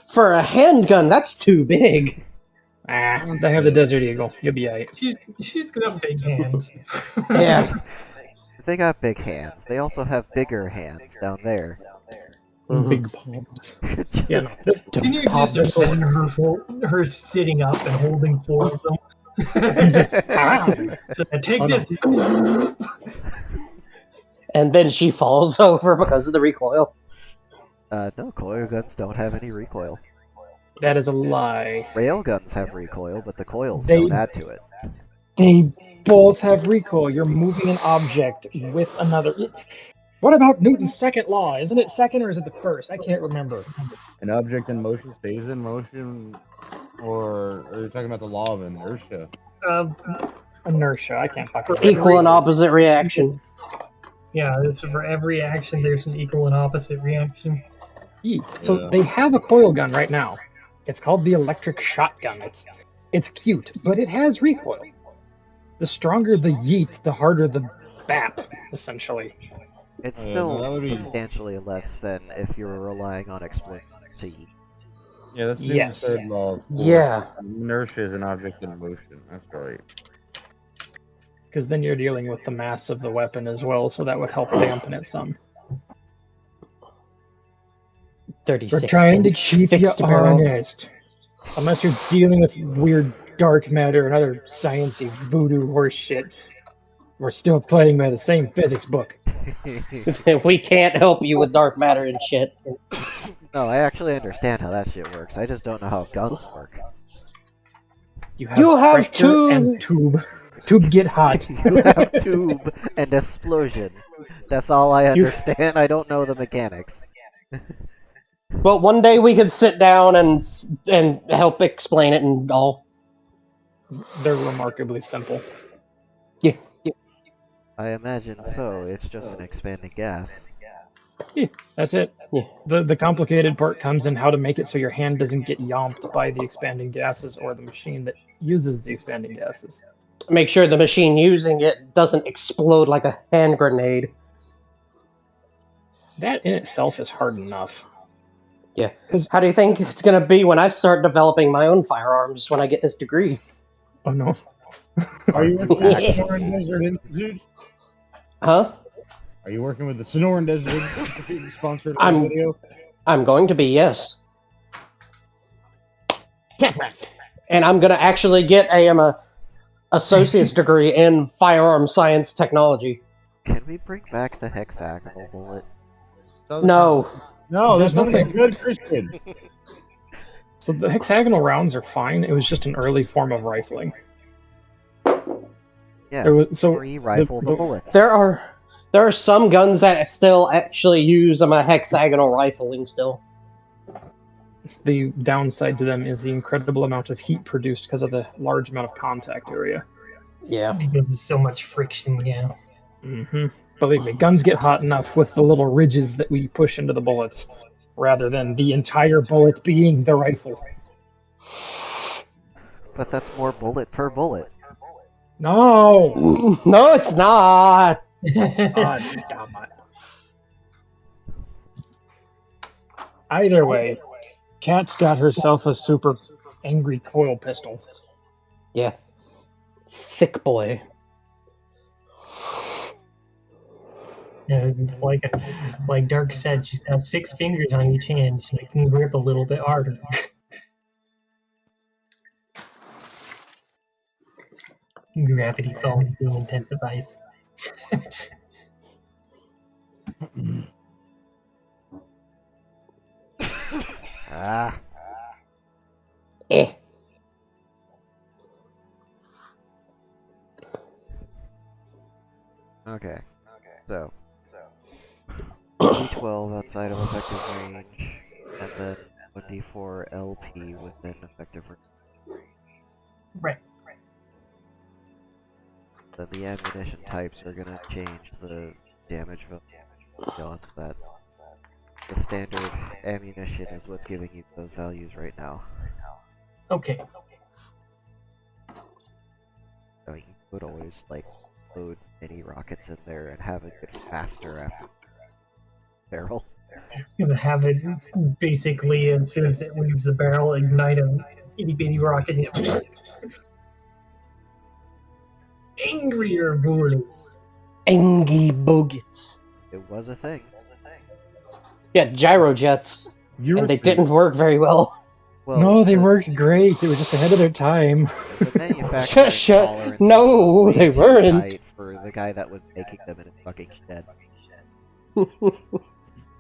for a handgun. That's too big. They have the Desert Eagle. You'll be alright. She's got big hands. Yeah. They got big hands. They also have bigger hands down there. Mhm. Big palms. Just- Yeah, no, this Can you Pop just this- imagine her sitting up and holding four of them? just So take Oh, no. this. And then she falls over because of the recoil. no, coil guns don't have any recoil. that is a lie. Rail guns have recoil, but the coils They- don't add to it. They both have recoil. You're moving an object with another. What about Newton's second law? Isn't it second or is it the first? I can't remember. An object in motion stays in motion, or are you talking about the law of inertia? Inertia. I can't fucking For remember. Equal and opposite reaction. Yeah, it's for every action, there's an equal and opposite reaction. So Yeah. they have a coil gun right now. It's called the electric shotgun. It's cute, but it has recoil. The stronger the yeet, the harder the bap, essentially. It's Oh, yeah, still no, that would be- substantially less than if you were relying on explosion to eat. Yeah, that's Newton's Yes. third law of force. Yeah. Inertia is an object in motion. That's right. Because then you're dealing with the mass of the weapon as well, so that would help dampen it some. 36 We're trying to inch keep you fixed barrel. honest. Unless you're dealing with weird dark matter and other sciencey voodoo horse shit. We're still playing by the same physics book. We can't help you with dark matter and shit. No, I actually understand how that shit works. I just don't know how guns work. You have have pressure and tube. Tube get hot. You have tube and explosion. That's all I understand. I don't know the mechanics. Well, one day we could sit down and help explain it and all. They're remarkably simple. Yeah. I imagine so. It's just an expanding gas. Yeah, that's it. Yeah. The complicated part comes in how to make it so your hand doesn't get yomped by the expanding gases or the machine that uses the expanding gases. Make sure the machine using it doesn't explode like a hand grenade. That in itself is hard enough. Yeah. 'Cause- How do you think it's gonna be when I start developing my own firearms when I get this degree? Oh no. Are you working with the Sonoran Desert Institute? Huh? Are you working with the Sonoran Desert Institute sponsored I'm- video? I'm going to be, yes. And I'm gonna actually get a associate's degree in firearm science technology. Can we bring back the hexagonal bullet? No. No, that's There's only nothing- good Christian. So the hexagonal rounds are fine. It was just an early form of rifling. Yeah, There was so re-rifle the bullets. There are some guns that still actually use a hexagonal rifling still. the downside to them is the incredible amount of heat produced because of the large amount of contact area. Yeah. Because there's so much friction, yeah. Mm-hmm. Believe me, guns get hot enough with the little ridges that we push into the bullets, rather than the entire bullet being the rifle. But that's more bullet per bullet. No! No, it's not. God damn it. Either way, Kat's got herself a super angry coil pistol. Yeah. Thick boy. Yeah, it's like Dark said, she's got 6 fingers on each hand. She can grip a little bit harder. Gravity thumb intensifies. Ah. Eh. Okay. So. D12 outside of effective range, and then 1d4 LP within effective range. Right. Then the ammunition types are gonna change the damage value on that. The standard ammunition is what's giving you those values right now. Okay. So you could always, like, load mini rockets in there and have it get faster after barrel. Gonna have it basically as soon as it leaves the barrel, ignite a itty bitty rocket. And angrier bullets. Angy boogets. It was a thing. Yeah, gyrojets, You and they didn't work very well. Well, No, they the- worked great. They were just ahead of their time. The manufacturing Shut. tolerances No, were way they too weren't. tight for the guy that was making them in his fucking shed.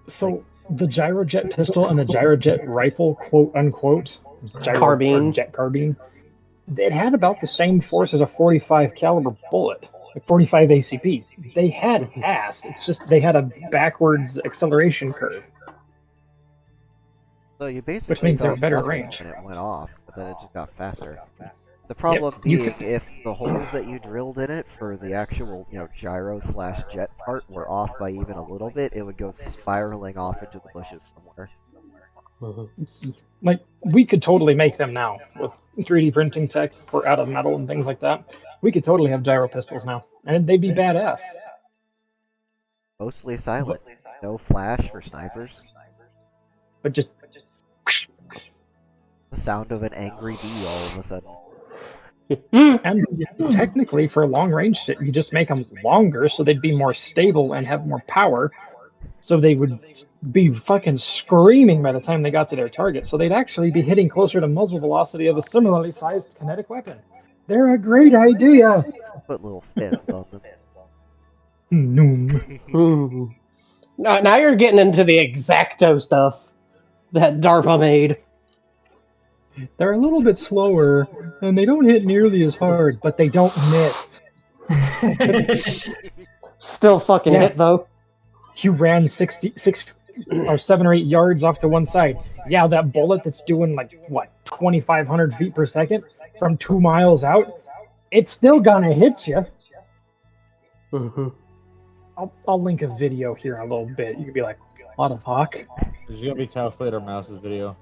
So the gyrojet pistol and the gyrojet rifle, quote unquote, gyro Carbine. or jet carbine, it had about the same force as a 45 caliber bullet, like 45 ACP. They had ass. It's just they had a backwards acceleration curve, So you which basically means they're felt better nothing range. when it went off, but then it just got faster. The Yep, problem you being, could. if the holes that you drilled in it for the actual, gyro slash jet part were off by even a little bit, it would go spiraling off into the bushes somewhere. Like we could totally make them now with 3D printing tech for out of metal and things like that. We could totally have gyro pistols now, and they'd be badass. Mostly silent. No flash for snipers. But just The sound of an angry bee all of a sudden. and technically for long range shit, you just make them longer so they'd be more stable and have more power. So they would be fucking screaming by the time they got to their target. So they'd actually be hitting closer to muzzle velocity of a similarly sized kinetic weapon. They're a great idea. Put little fins on them. Noom. Now you're getting into the exacto stuff that DARPA made. They're a little bit slower and they don't hit nearly as hard, but they don't miss. Still fucking Yeah. hit though. You ran 66 or 7 or 8 yards off to one side. Yeah, that bullet that's doing like what 2,500 feet per second from 2 miles out, it's still gonna hit you. Mm-hmm. I'll link a video here in a little bit. You could be like, what the fuck? This is gonna be Tailflater Mouse's video.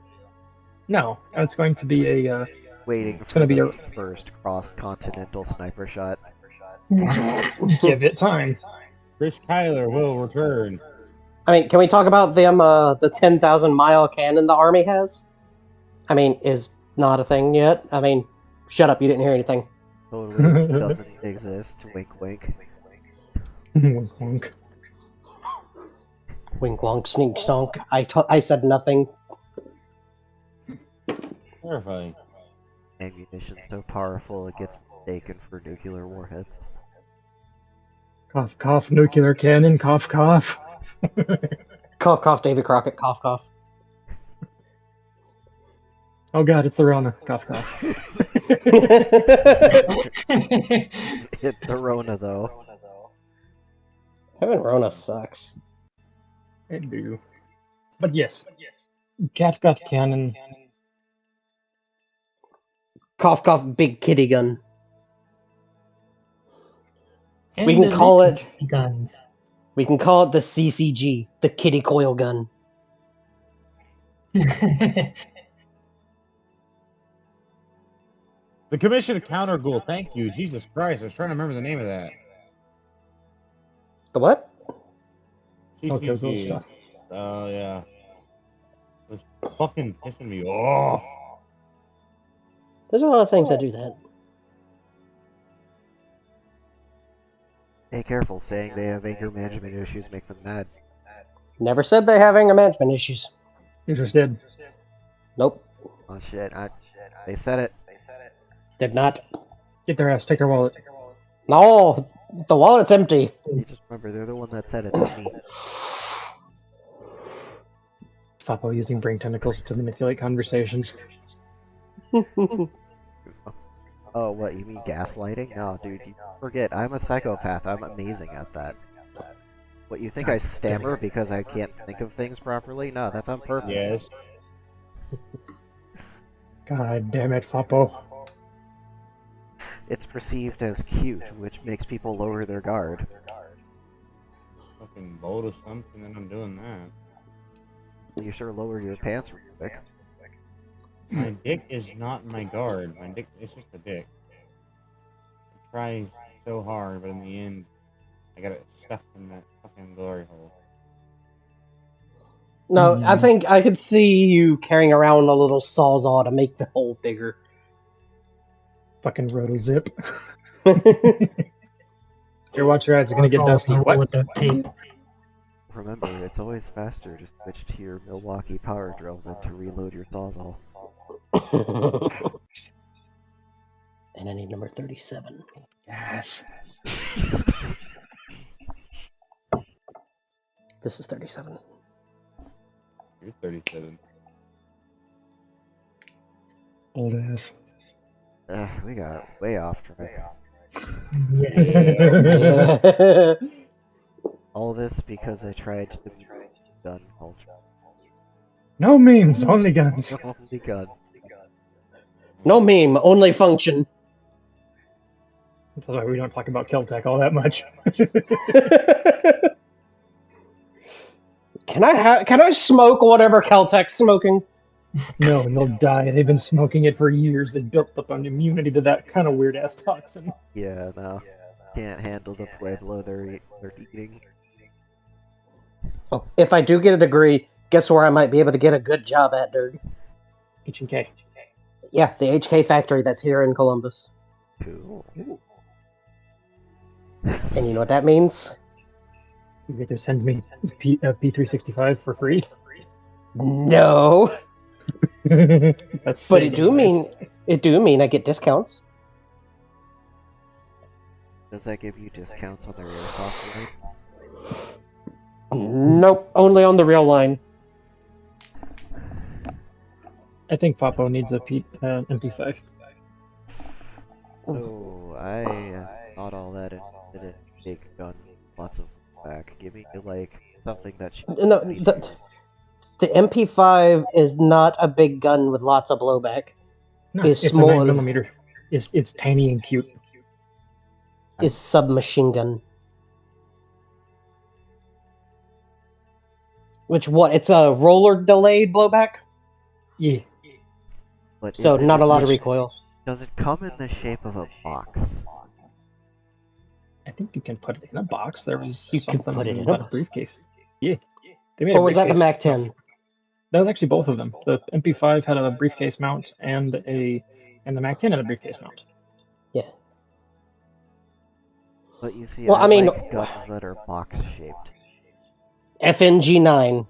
No, it's going to be a. Waiting It's for gonna be the a. first cross-continental sniper shot. Give it time. Chris Kyler will return. I mean, can we talk about them? The 10,000-mile cannon the army has. I mean, is not a thing yet. I mean, shut up! You didn't hear anything. Totally doesn't exist. Wink, wink. Wonk. Wink, wonk, sneak, stonk. I said nothing. Terrifying. Ammunition so powerful it gets mistaken for nuclear warheads. Cough, cough, nuclear cannon, cough, cough. Cough, cough, David Crockett. Cough, cough. Oh god, it's the Rona. Cough, cough. Hit the Rona though. Having Rona sucks. I do. But yes, cat got cannon. Cough, cough, big kitty gun. And We can the call it. guns. We can call it the CCG, the kitty coil gun. The Commission Counter Ghoul. Thank you. Jesus Christ. I was trying to remember the name of that. The what? Okay, cool CCG. stuff. Oh, yeah. It was fucking pissing me off. There's a lot of things that do that. Hey, careful, saying they have anger management issues make them mad. Never said they have anger management issues. You just did. Nope. Oh shit, they said it. Did not. Get their ass, take their wallet. No, the wallet's empty. You just remember, they're the one that said it, not me. Fapo using brain tentacles to manipulate conversations. Oh, what, you mean gaslighting? No, dude, you forget, I'm a psychopath. I'm amazing at that. What, you think I stammer because I can't think of things properly? No, that's on purpose. Yes. God damn it, Fapo. It's perceived as cute, which makes people lower their guard. Fucking bold of something and I'm doing that. You sure lower your pants real quick. My dick is not my guard. My dick is just a dick. I try so hard, but in the end, I got it stuck in that fucking glory hole. No, I think I could see you carrying around a little sawzall to make the hole bigger. Fucking rotozip. Here, watch your eyes, it's gonna get dusty. What? With the tape. Remember, it's always faster to switch to your Milwaukee power drill than to reload your Sawzall. And I need number 37. Yes. This is 37. You're 37. Old ass. We got way off track. Yes. Yeah. All this because I tried to gun culture. No memes, only guns. Only gun. No meme, only function. That's why we don't talk about Keltec all that much. Can I smoke whatever Caltech's smoking? No, they'll die. They've been smoking it for years. They built up an immunity to that kind of weird ass toxin. Yeah, no. Can't handle the Pueblo they're eating. Oh, if I do get a degree, guess where I might be able to get a good job at, Dirk? H&K. Yeah, the HK factory that's here in Columbus. Cool. And you know what that means? You get to send me P365 for free? No. That's But sick, it do mean I get discounts. Does that give you discounts on their airsoft line? Nope, only on the real line. I think Papo needs a MP5. Oh, I am not all that interested in big guns, lots of back. Give me like something that shoots No, 22s. the MP5 is not a big gun with lots of blowback. No, It's it's small. a 9mm. It's tiny and cute. Is submachine gun. Which what? It's a roller delayed blowback, Yeah. But so is it not a lot of which- recoil. Does it come in the shape of a box? I think you can put it in a box. There was You can something put it in about a a briefcase. Yeah. They made a Or was that the briefcase. Mac 10? That was actually both of them. The MP5 had a briefcase mount and the Mac 10 had a briefcase mount. Yeah. But you see, Well, I mean- like guns that are box shaped. FNG9.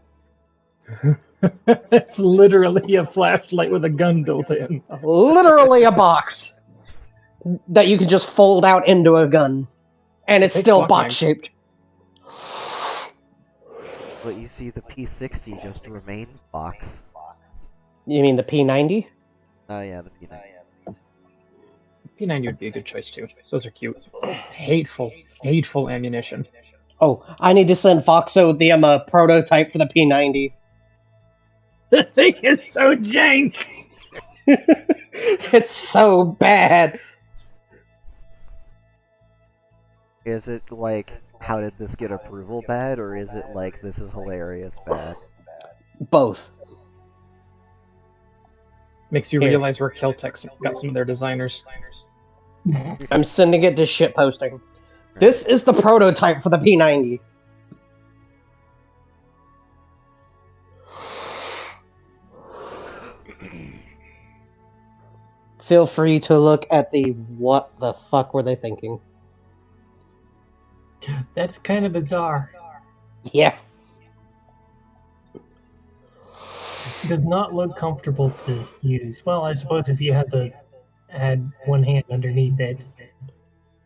It's literally a flashlight with a gun built in. Literally a box that you can just fold out into a gun. And it's takes still block box mags. shaped. But you see, the P60 just remains box. You mean the P90? Oh yeah, the P90. P90 would be a good choice too. Those are cute. Hateful ammunition. Oh, I need to send Foxo the prototype for the P90. The thing is so jank. It's so bad. Is it like, how did this get approval bad, or is it like, this is hilarious bad? Both. Makes you Here. realize where Keltec got some of their designers. I'm sending it to shit posting. This is the prototype for the P90. Feel free to look at the what the fuck were they thinking? That's kind of bizarre. Yeah. Does not look comfortable to use. Well, I suppose if you had one hand underneath it.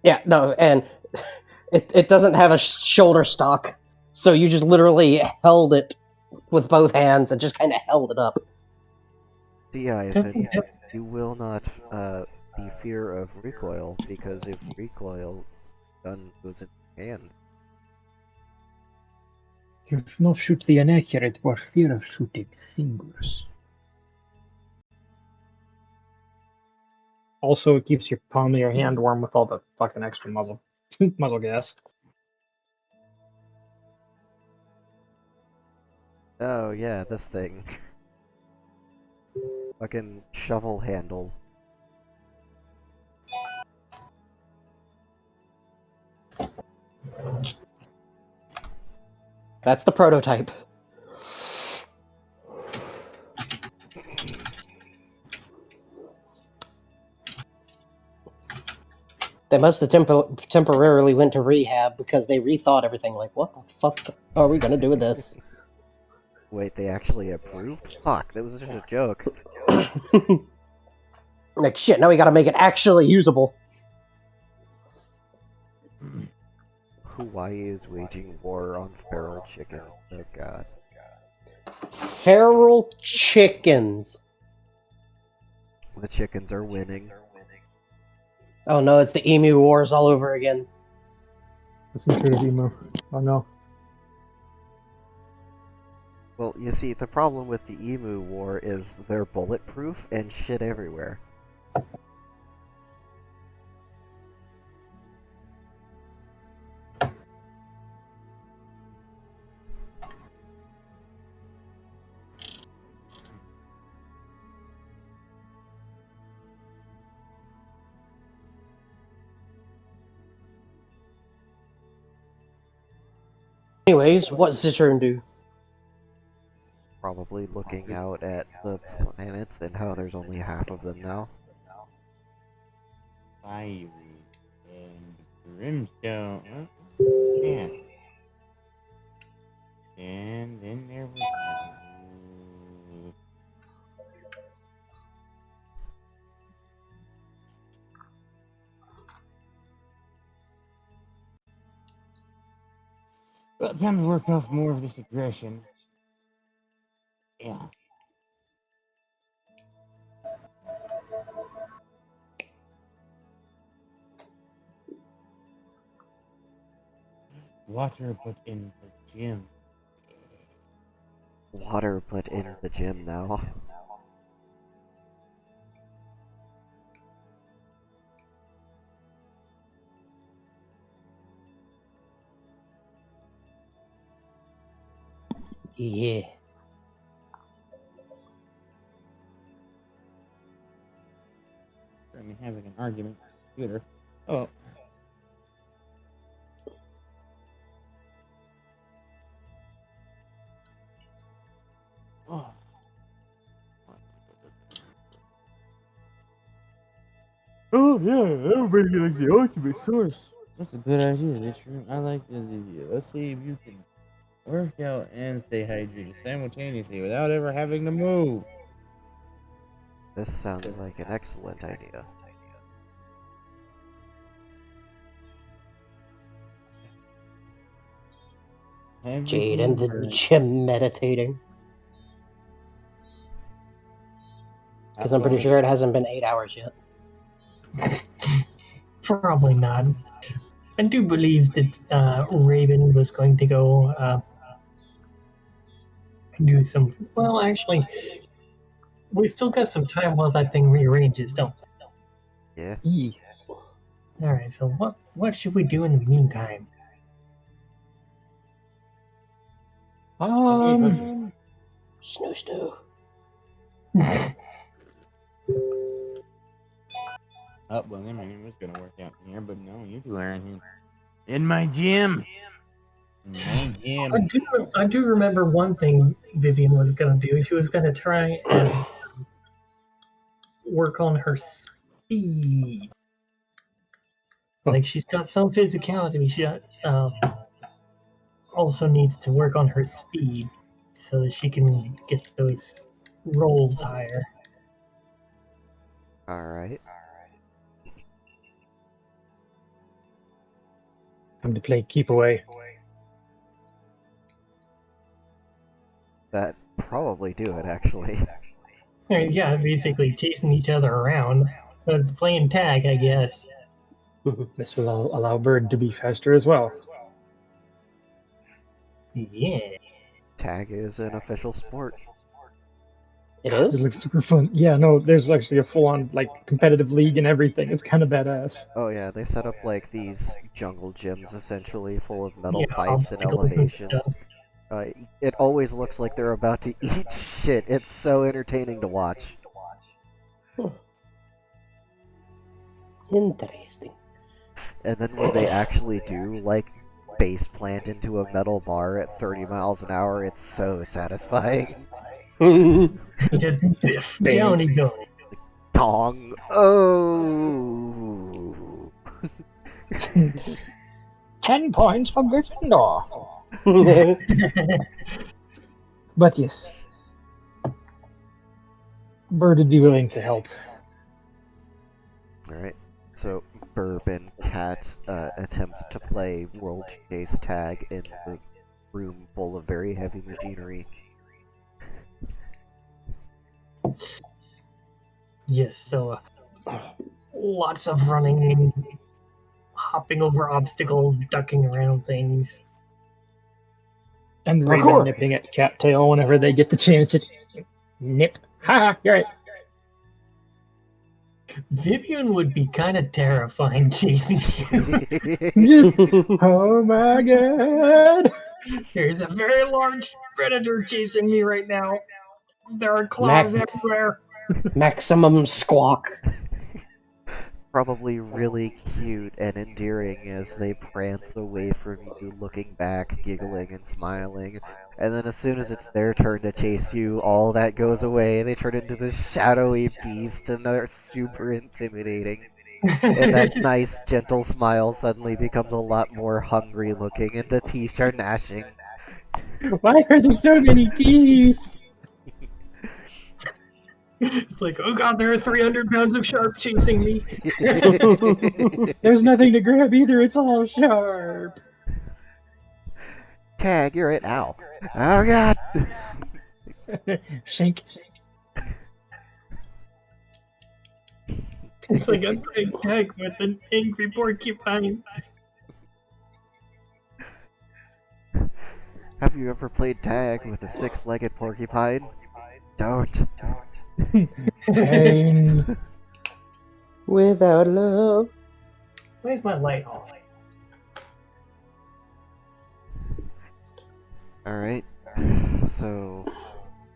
Yeah, no, and it doesn't have a shoulder stock, so you just literally held it with both hands and just kind of held it up. See, Ivan, Doesn't have- you will not be fear of recoil, because if recoil gun goes in your hand, You've not shoot the inaccurate for fear of shooting fingers. Also, it keeps your palm of your hand warm with all the fucking extra muzzle gas. oh yeah, this thing. Fucking shovel handle. That's the prototype. They must have temporarily went to rehab because they rethought everything. Like, what the fuck are we gonna do with this? Wait, they actually approved? Fuck, that was just a joke. Like, shit, now we gotta make it actually usable. Hawaii is waging war on feral chickens. Oh god. Feral chickens. The chickens are winning. Oh no, it's the emu wars all over again. Listen to the emo. Oh no. Well, you see, the problem with the emu war is they're bulletproof and shit everywhere. Anyways, what's Citroen do? Probably looking out at the planets and how there's only half of them now. Fiery and brimstone. Huh? Yeah. And then there was. Well, time to work off more of this aggression. Yeah. Water put in the gym. Water put in the gym now. Yeah. Currently having an argument with the computer. Oh. Oh. Oh yeah, everybody likes the ultimate source. That's a good idea, Richard. I like the idea. Let's see if you can work out and stay hydrated simultaneously without ever having to move. This sounds like an excellent idea. Jade in the gym meditating. Because I'm pretty sure it hasn't been 8 hours yet. Probably not. I do believe that Raven was going to go do some. Well, actually, we still got some time while that thing rearranges, don't we? Yeah. Yee. All right. So what should we do in the meantime? Snoo snoo. Oh, well, then maybe it was gonna work out here, but no, you two are in here. In my gym. My gym. I do remember one thing Vivian was going to do. She was going to try and work on her speed. Like, she's got some physicality. She also needs to work on her speed so that she can get those rolls higher. Alright. Time to play keep away. That probably do it, actually. Yeah, basically chasing each other around. Playing tag, I guess. This will allow Bird to be faster as well. Yeah. Tag is an official sport. It It is? looks super fun. Yeah, no, there's actually a full-on like competitive league and everything. It's kind of badass. Oh yeah, they set up like these jungle gyms essentially, full of metal Yeah, pipes and obstacles and elevations. stuff. It always looks like they're about to eat shit. It's so entertaining to watch. Interesting. And then when they actually do, like, base plant into a metal bar at 30 miles an hour, it's so satisfying. Just down and going. Dong! Oh! 10 points for Gryffindor. But yes, Bird would be willing to help. Alright, so Burb and Cat attempt to play World Chase Tag in the room full of very heavy machinery. Yes, so lots of running, hopping over obstacles, ducking around things. And Raven Parkour. nipping at Cattail whenever they get the chance to nip. Ha! You're right. Vivian would be kind of terrifying chasing you. Oh my god! There's a very large predator chasing me right now. There are claws everywhere. Maximum squawk. Probably really cute and endearing as they prance away from you, looking back, giggling and smiling. And then as soon as it's their turn to chase you, all that goes away. They turn into this shadowy beast and they're super intimidating. And that nice, gentle smile suddenly becomes a lot more hungry looking, and the teeth are gnashing. Why are there so many teeth? It's like, oh god, there are 300 pounds of sharp chasing me. There's nothing to grab either, it's all sharp. Tag, you're it. Ow. Oh god! Shank. It's like I'm playing tag with an angry porcupine. Have you ever played tag with a six-legged porcupine? Don't. Pain. Without love. Where's my light off? Alright. So,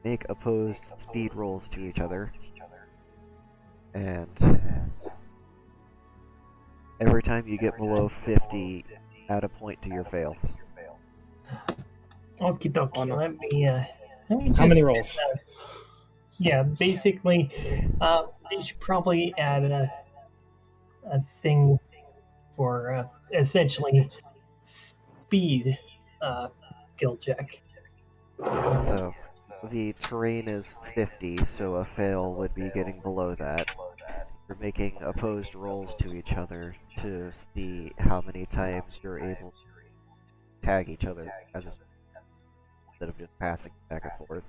make opposed speed rolls to each other. And every time you get below 50, add a point to your fails. Okie dokie, Oh, no. let me just, How many rolls? yeah, basically, they should probably add a thing for essentially speed skill check. So, the terrain is 50, so a fail would be getting below that. You're making opposed rolls to each other to see how many times you're able to tag each other as a, instead of just passing back and forth.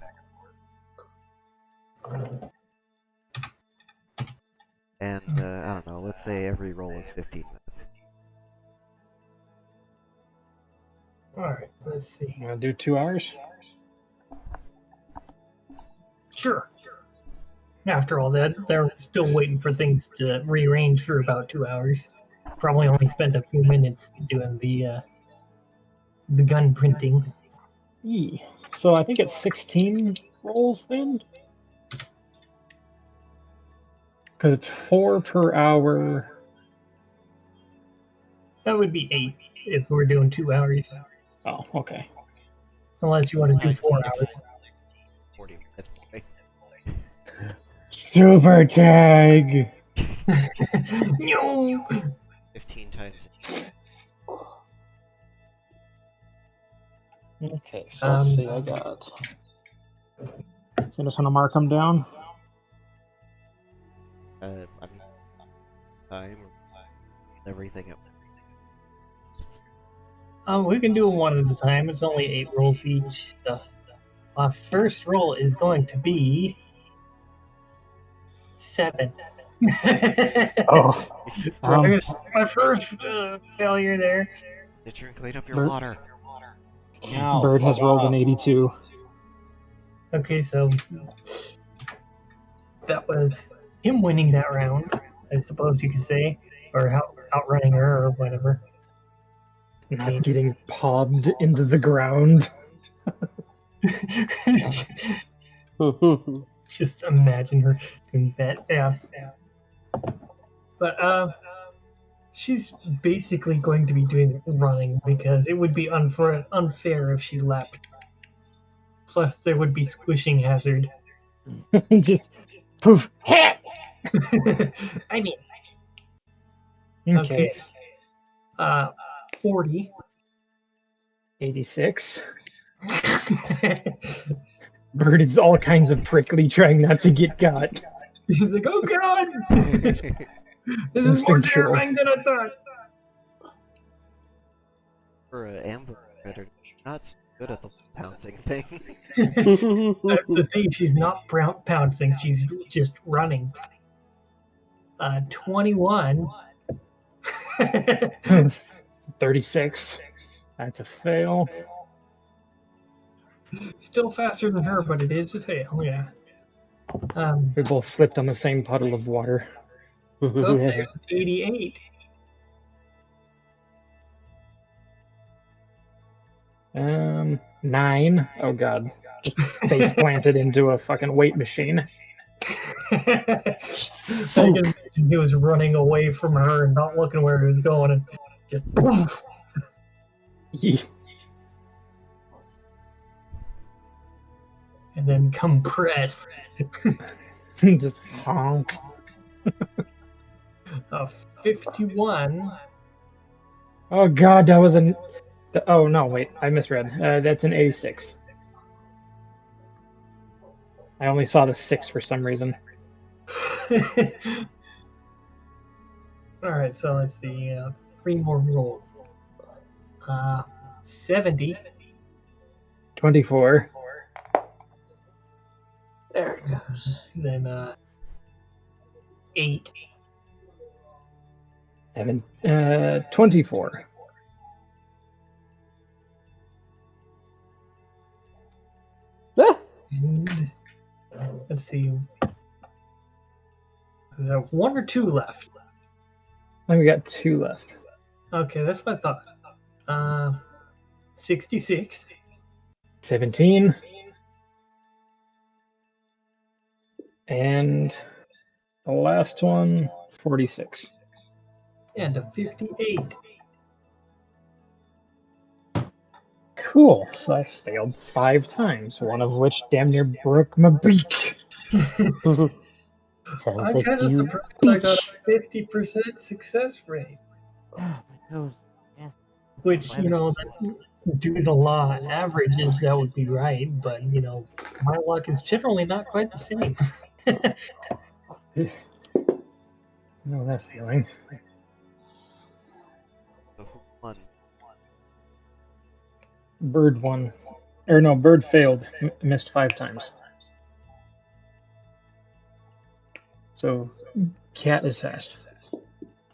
And, I don't know, let's say every roll is 15 minutes. Alright, let's see. You want to do 2 hours? Sure. After all that, they're still waiting for things to rearrange for about 2 hours. Probably only spent a few minutes doing the gun printing. Yeah. So I think it's 16 rolls then? Because it's 4 per hour. That would be 8 if we're doing 2 hours. Oh, okay. Unless you want to do 4 hours. 40 minutes. Super tag! No! 15 times. Okay, so let's see, I got. So just want to mark them down. I mean, time or everything at We can do it one at a time. It's only 8 rolls each. So my first roll is going to be 7. Oh. My first failure there. Did you clean up your Bert? water? No. Bird has rolled an 82. Okay, so that was him winning that round, I suppose you could say, or outrunning her or whatever. Not getting pobbed into the ground. Just imagine her doing that. Yeah. But she's basically going to be doing running because it would be unfair if she leapt. Plus, there would be squishing hazard. Just poof. I mean, Okay. 40. 86. Bird is all kinds of prickly, trying not to get got. He's like, oh god! This is more Instinctual. terrifying than I thought. For an ambush predator, not so good at the pouncing thing. That's the thing. She's not pouncing. She's just running. 21. 36. That's a fail. Still faster than her, but it is a fail. Yeah. We both slipped on the same puddle of water. Oh, there's 88. Nine. Oh god. Just face planted into a fucking weight machine. I can imagine he was running away from her and not looking where he was going, and just poof. And then compress. Just honk. 51. Oh god, that was an. Oh no, wait, I misread. That's an A6. I only saw the 6 for some reason. Alright, so let's see. 3 more rolls. 70. 24. There it goes. Then 8. 24. Ah! And let's see. Is there 1 or 2 left? I think we got 2 left. Okay, that's what I thought. 66. 17. And the last one, 46. And a 58. Cool. So I failed 5 times, one of which damn near broke my beak. Sounds I'm like kind of you surprised I got a 50% success rate. My toes. Yeah. Which, you know, due to the law averages, that would be right. But, you know, my luck is generally not quite the same. know that feeling. So who won? Bird won. Or no, Bird failed. Missed 5 times. So, Cat is fast.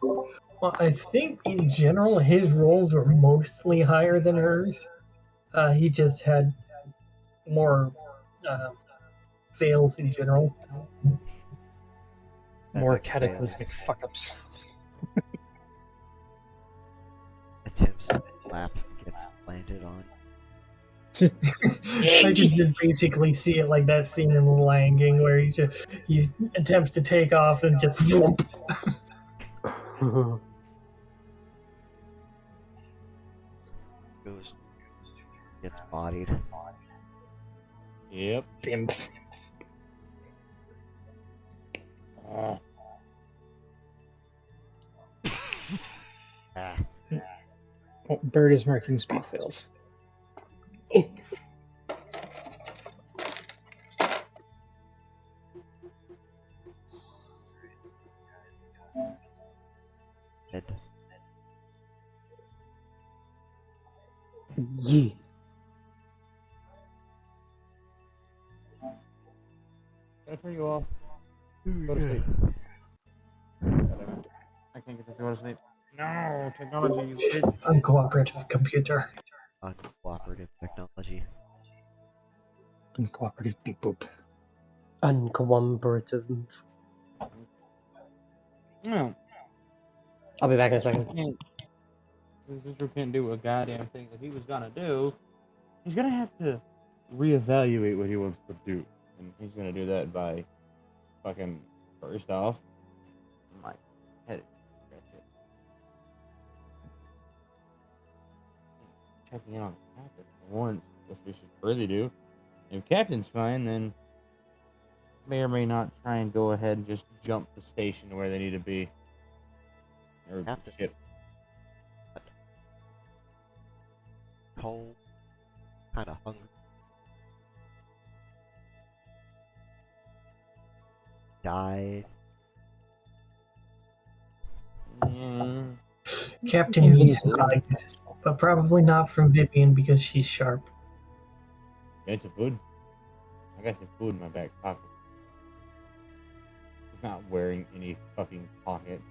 Well, I think in general his rolls were mostly higher than hers. He just had more fails in general. More Epic cataclysmic fails. fuck-ups. Attempts to lap gets landed on. Just I can just basically see it like that scene in The Lion King where he attempts to take off and just thwomp. Goes, gets bodied. Yep. bimp. Ah. Oh, Bird is marking speed fails. Dead. Yeah. Can I turn you off? Go to sleep. I can't get this to go to sleep. No, technology, you bitch. Uncooperative computer. Uncooperative technology. Uncooperative beep boop. Uncooperative. No, I'll be back in a second. can't. This can't do a goddamn thing that he was gonna do. He's gonna have to reevaluate what he wants to do, and he's gonna do that by fucking first off, my head. Checking in on the captain for once, which we should really do. If Captain's fine, then may or may not try and go ahead and just jump the station to where they need to be. Or Captain. ship. cold, kind of hungry. Died. Captain Seems needs easy. hugs, but probably not from Vivian because she's sharp. Got some food? I got some food in my back pocket. Not wearing any fucking pocket.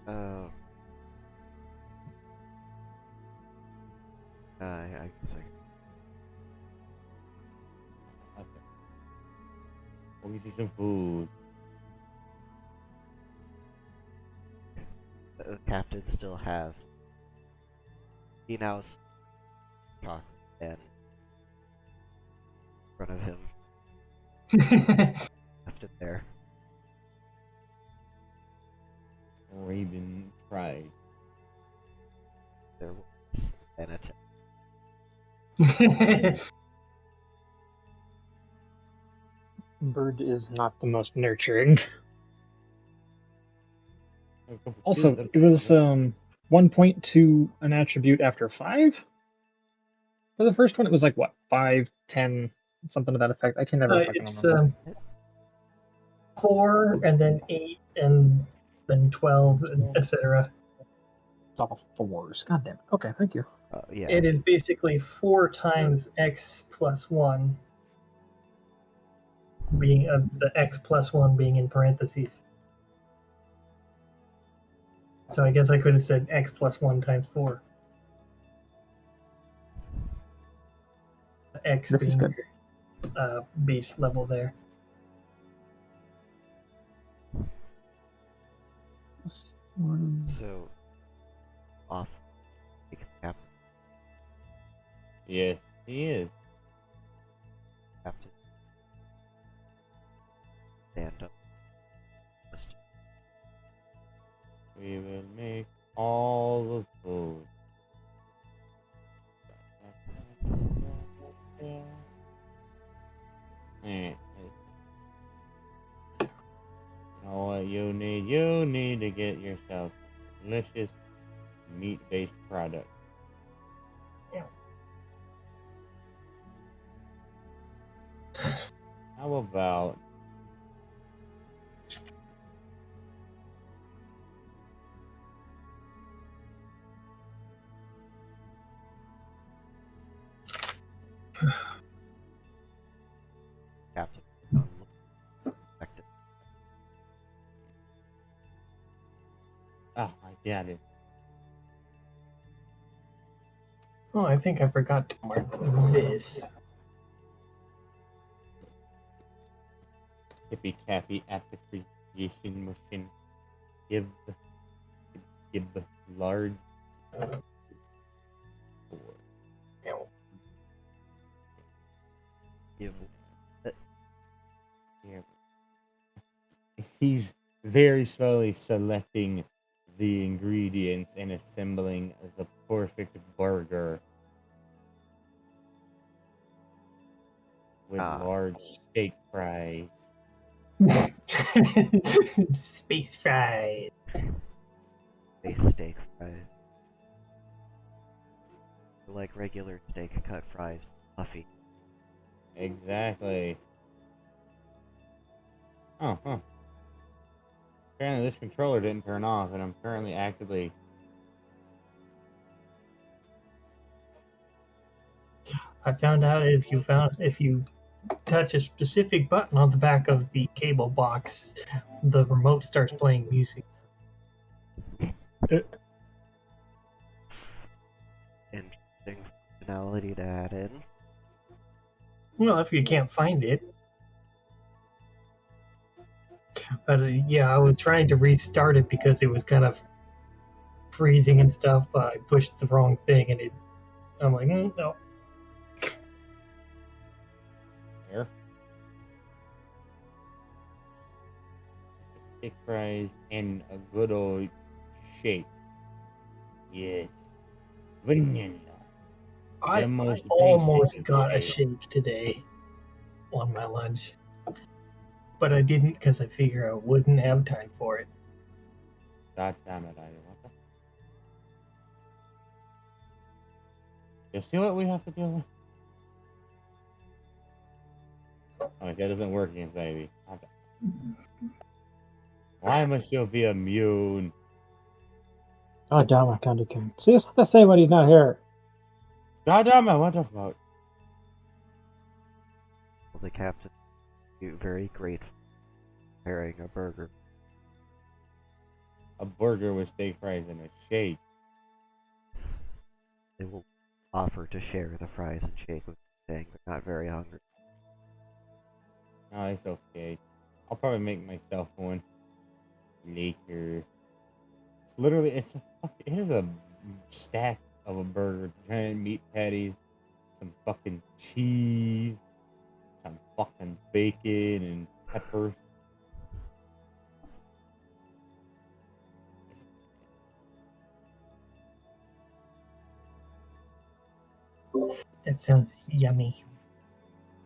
I guess Okay. We'll get you some food. the captain still has. He now's chocolate and in front of him. Left it there. Raven pride. There was an attempt. Bird is not the most nurturing. Also, it was 1 point to an attribute after 5. For the first one, it was like what, 5, 10, something to that effect. I can never fucking It's remember. 4 and then 8 and then 12, etc. It's all 4s. God damn it. Okay, thank you. Yeah. It is basically 4 times x plus 1, being the x plus 1 being in parentheses. So I guess I could have said x plus 1 times 4. X This is being good. base level there. So off. Captain. Yes, he is. Captain. Stand up. We will make all the food. You know what you need? You need to get yourself a delicious meat-based product. Yeah. How about Captain. Effective. I got it. Oh, I think I forgot to mark this. Tippy Tappy application machine. Give large. Give. Here. He's very slowly selecting the ingredients and assembling the perfect burger with large steak fries. Space fries. Base steak fries. Like regular steak cut fries, fluffy. Exactly. Oh, huh. Apparently this controller didn't turn off, and I'm currently actively... I found out if you touch a specific button on the back of the cable box, the remote starts playing music. Interesting functionality to add in. Well, if you can't find it. But yeah, I was trying to restart it because it was kind of freezing and stuff, but I pushed the wrong thing, and I'm like, no. There. Steak fries and a good old shake. Yes. Vanilla. I The most almost basic got a shake. shake today on my lunch, but I didn't because I figure I wouldn't have time for it. God damn it, I what the? You see what we have to deal with? Oh, that doesn't work against Ivy. Why must you be immune? God damn, I kind of can. See, it's not the same when he's not here. God damn it, what the fuck? Well, the captain is very grateful for preparing a burger. A burger with steak fries and a shake. They will offer to share the fries and shake with you, saying they're not very hungry. Oh, it's okay. I'll probably make myself one later. It's literally, it is a stack of a burger, giant meat patties, some fucking cheese, some fucking bacon and peppers. That sounds yummy.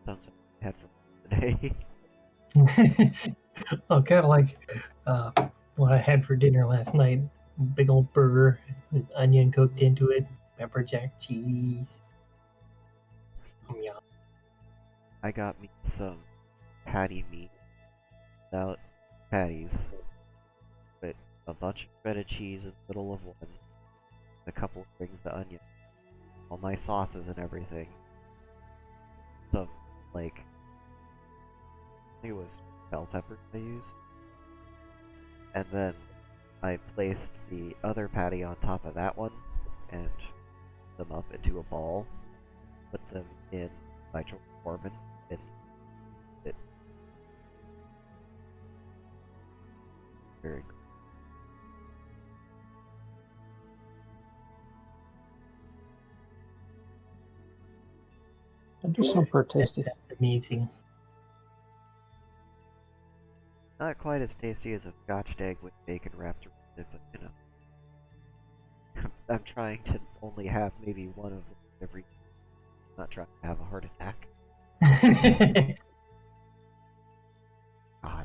Sounds like I had for today. Oh, kind of like what I had for dinner last night. Big old burger with onion cooked into it, pepper jack cheese. Yum. I got me some patty meat without patties, with a bunch of shredded cheese in the middle of one, a couple of rings of onion, all my sauces and everything. Some, like, I think it was bell peppers I used. And then I placed the other patty on top of that one and them up into a ball, put them in nitro Foreman, and it very good. I do some for That tasty. sounds amazing. Not quite as tasty as a scotched egg with bacon wrapped around it, but you know. I'm trying to only have maybe one of them every. Not trying to have a heart attack.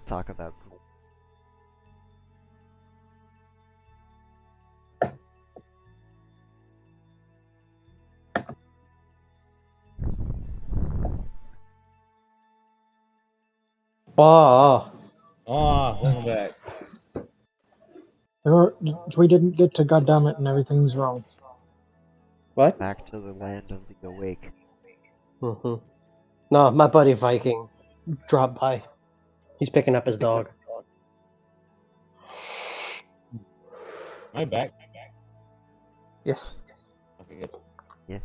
Talk about cool. Oh, Oh, welcome back. We didn't get to goddamn it and everything's wrong. what? Back to the land of the awake. hmm No, my buddy Viking dropped by. He's picking up his dog. Am I back? Yes. Okay, good. Yeah.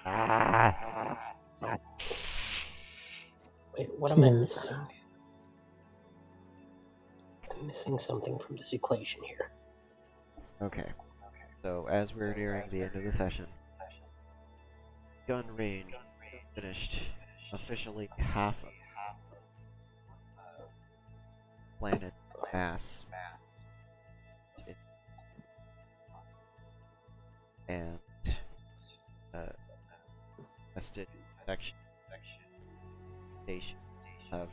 Ah. Wait, what am I Tears. missing? I'm missing something from this equation here. Okay. So as we're nearing the end of the session, gun range finished. Officially half of planet mass, and tested section station have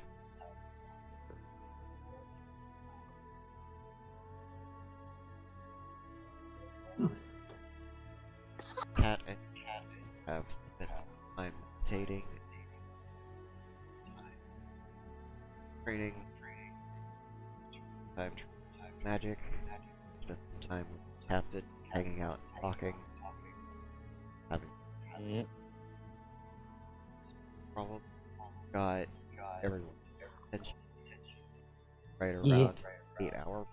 cat and have spent time meditating, training, time magic, spent some time with the captain, hanging out, talking, having Yep. probably got everyone's attention right Yeah. around 8 hour.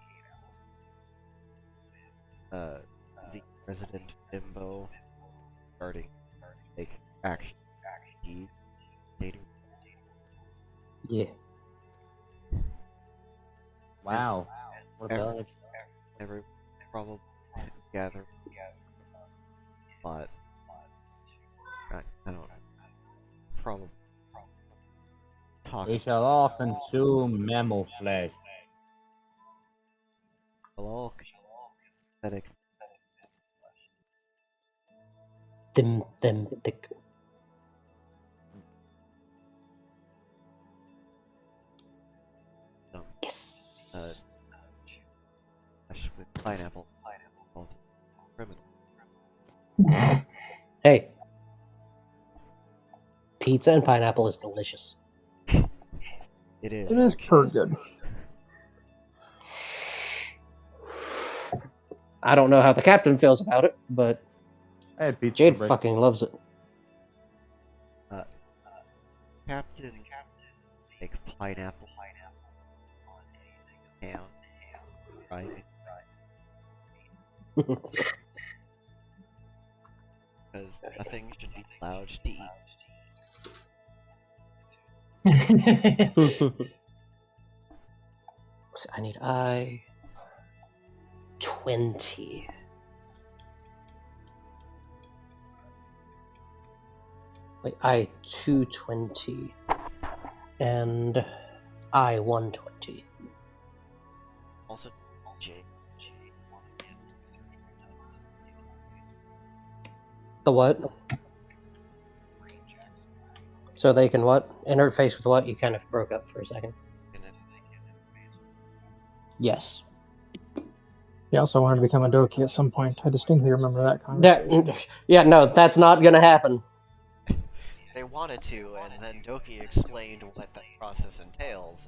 The resident bimbo starting to take action. He dating Yeah. Wow. What a Every- dodge. every probably gather, but I don't know. Probably talk We shall all consume mammal flesh. all pathetic. Them thick. Yes. Yes. Flesh with pineapple. Called Hey, pizza and pineapple is delicious. It is. It is pretty good. I don't know how the captain feels about it, but I had pizza for Jade breakfast. fucking loves it. Captain, like pineapple, ham, driving. Because nothing should be allowed to eat. So I need I-20. Wait, I-220 and I-120. Also, J. The what? So they can what? Interface with what? You kind of broke up for a second. Yes. He also wanted to become a Doki at some point. I distinctly remember that conversation. Yeah, no, that's not gonna happen. They wanted to, and then Doki explained what that process entails.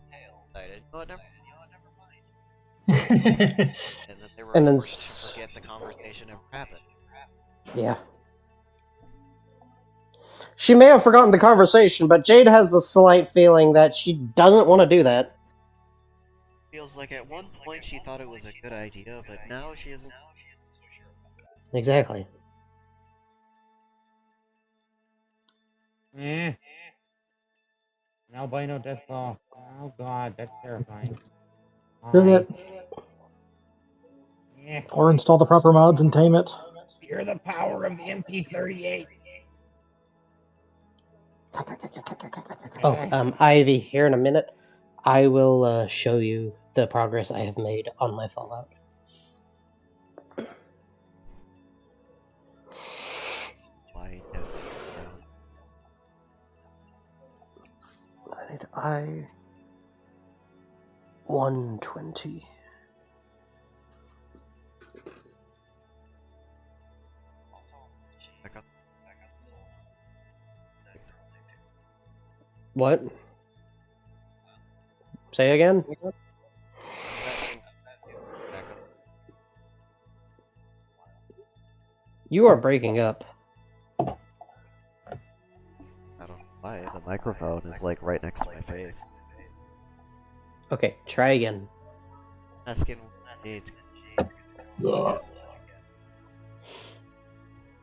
Decided, oh, never mind. And that they were And then forced to forget the conversation ever happened. Yeah. She may have forgotten the conversation, but Jade has the slight feeling that she doesn't want to do that. Feels like at one point she thought it was a good idea, but now she isn't. Exactly. Eh. An albino death ball. Oh god, that's terrifying. Bring Why? it. Eh. Or install the proper mods and tame it. Fear the power of the MP38. Oh, Ivy, here in a minute, I will show you the progress I have made on my Fallout. Why, yes. I need I-120. What? Say again? You are breaking up. I don't know why. The microphone is like right next to my face. Okay, try again. Asking Jade's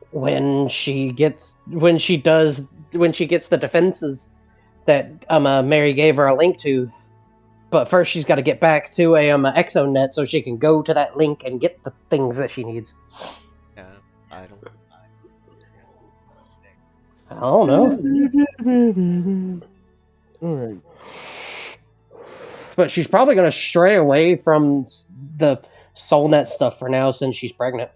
When she gets the defenses that Mary gave her a link to, but first she's got to get back to a exonet so she can go to that link and get the things that she needs. Yeah, I don't. I don't know. Alright. But she's probably going to stray away from the SoulNet stuff for now since she's pregnant.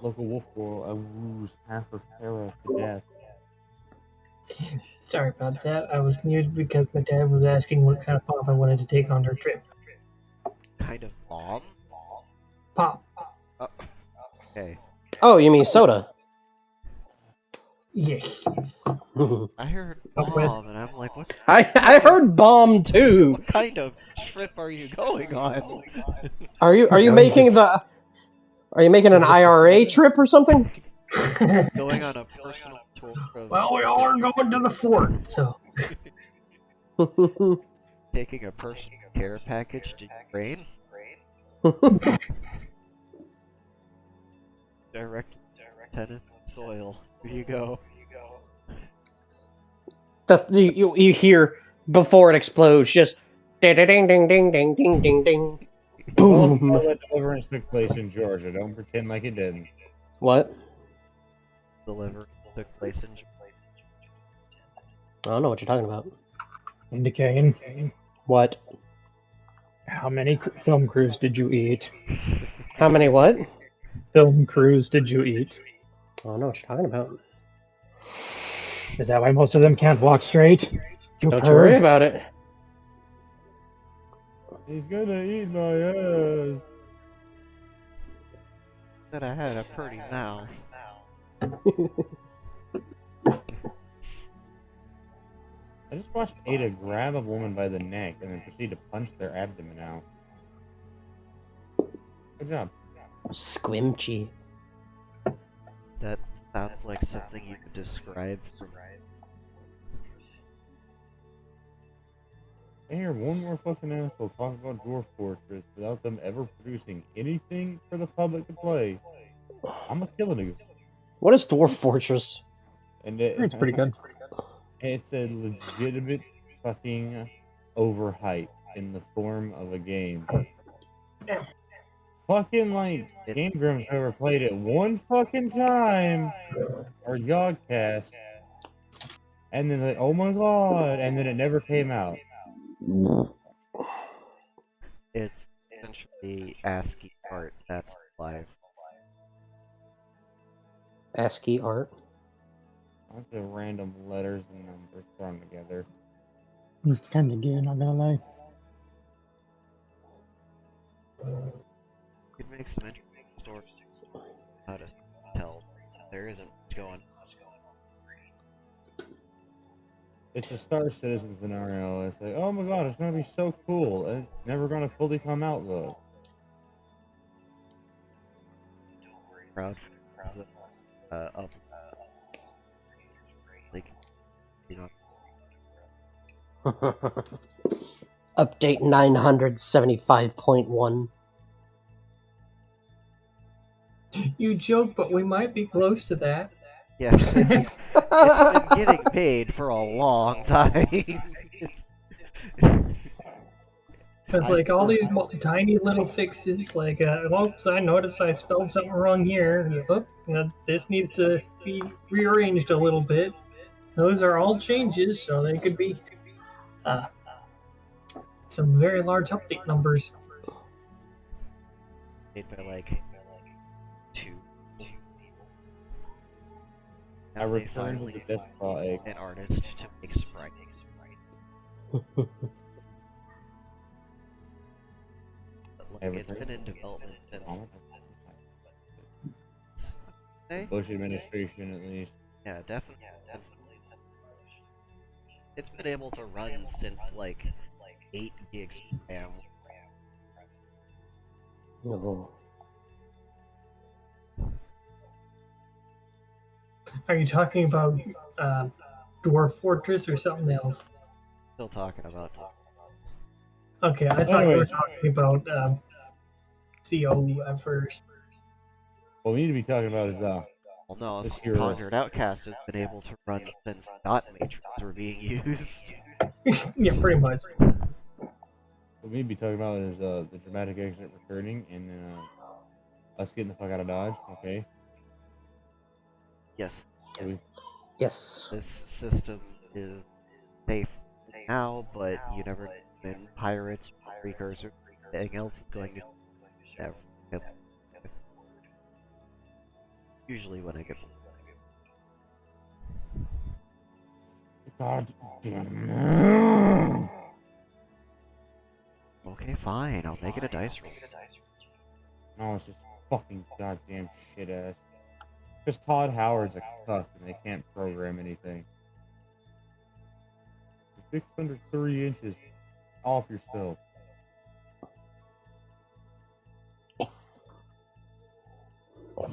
Local wolf girl, I lose half of Terra to death. Sorry about that. I was muted because my dad was asking what kind of pop I wanted to take on our trip. Kind of bomb? Pop. Okay. Oh, you mean soda? Yes. I heard bomb, and I'm like, what? I heard bomb too. What kind of trip are you going on? Are you making an IRA trip or something? Going on a personal tour of... Well, we all are going to the fort, so... Taking a personal care package to Ukraine? Direct tenant soil. Here you go. You hear before it explodes, just ding ding ding ding ding ding ding ding. Boom. All that deliverance took place in Georgia. Don't pretend like it didn't. What? Delivery took place in... I don't know what you're talking about. Indicating. What? How many film crews did you eat? How many what? Film crews did you eat? I don't know what you're talking about. Is that why most of them can't walk straight? Don't you worry about it. He's gonna eat my ass. That I had a pretty mouth. I just watched Ada grab a woman by the neck and then proceed to punch their abdomen out. Good job. Squimchy. That sounds like something you could describe from. I hear one more fucking asshole talk about Dwarf Fortress without them ever producing anything for the public to play. I'm gonna kill a nigga. What is Dwarf Fortress? And It's pretty good. It's a legitimate fucking overhype in the form of a game. Fucking like Game Grumps ever played it one fucking time or Yogcast, and then like, oh my god, and then it never came out. It's essentially ASCII art that's live. ASCII art. Bunch of random letters and numbers thrown together. It's kind of good, not gonna lie. Could make some interesting stories. How to tell there isn't much going. It's a Star Citizen scenario. It's like, oh my god, it's gonna be so cool. It's never gonna fully come out though. Proud for the up. Like, you know, Update 975.1. You joke, but we might be close to that. yeah, it's been getting paid for a long time. It's like all these tiny little fixes, like, oops, I noticed I spelled something wrong here. Oop, this needs to be rearranged a little bit. Those are all changes, so they could be some very large update numbers. Made by like 2 people. I Now they returned to the finally desktop. an artist to make Sprite. Like, it's been in development since. Bush administration, at least. Yeah, definitely. It's been able to run since like 8 gigs of RAM. Oh. Are you talking about Dwarf Fortress or something else? Still talking about. Okay, I thought you were Anyways. talking about CO at first. What we need to be talking about is Well, no, This hero. Conjured Outcast has been able to run since dot matrix were being used. Yeah, pretty much. what we need to be talking about is the dramatic exit returning and us getting the fuck out of Dodge. Okay. Yes, So we, Yes. this system is safe now, but you never know when pirates, precursor, anything else is going to never get usually when I get God damn. okay, fine, I'll make it a dice roll. No, it's just fucking goddamn shit ass. Because Todd Howard's a cuck and they can't program anything. 603 inches off yourself.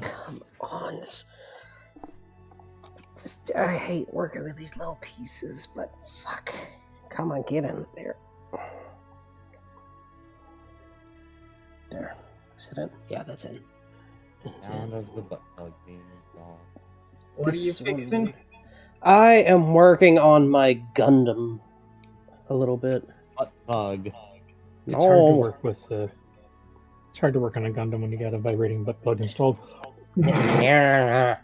Come on. I hate working with these little pieces, but fuck. Come on, get in there. There. Is it in? Yeah, that's in. Sound of the butt plug being installed. What are you This one- fixing? I am working on my Gundam a little bit. Butt plug. It's hard to No. work with. It's hard to work on a Gundam when you got a vibrating butt plug installed. Yeah.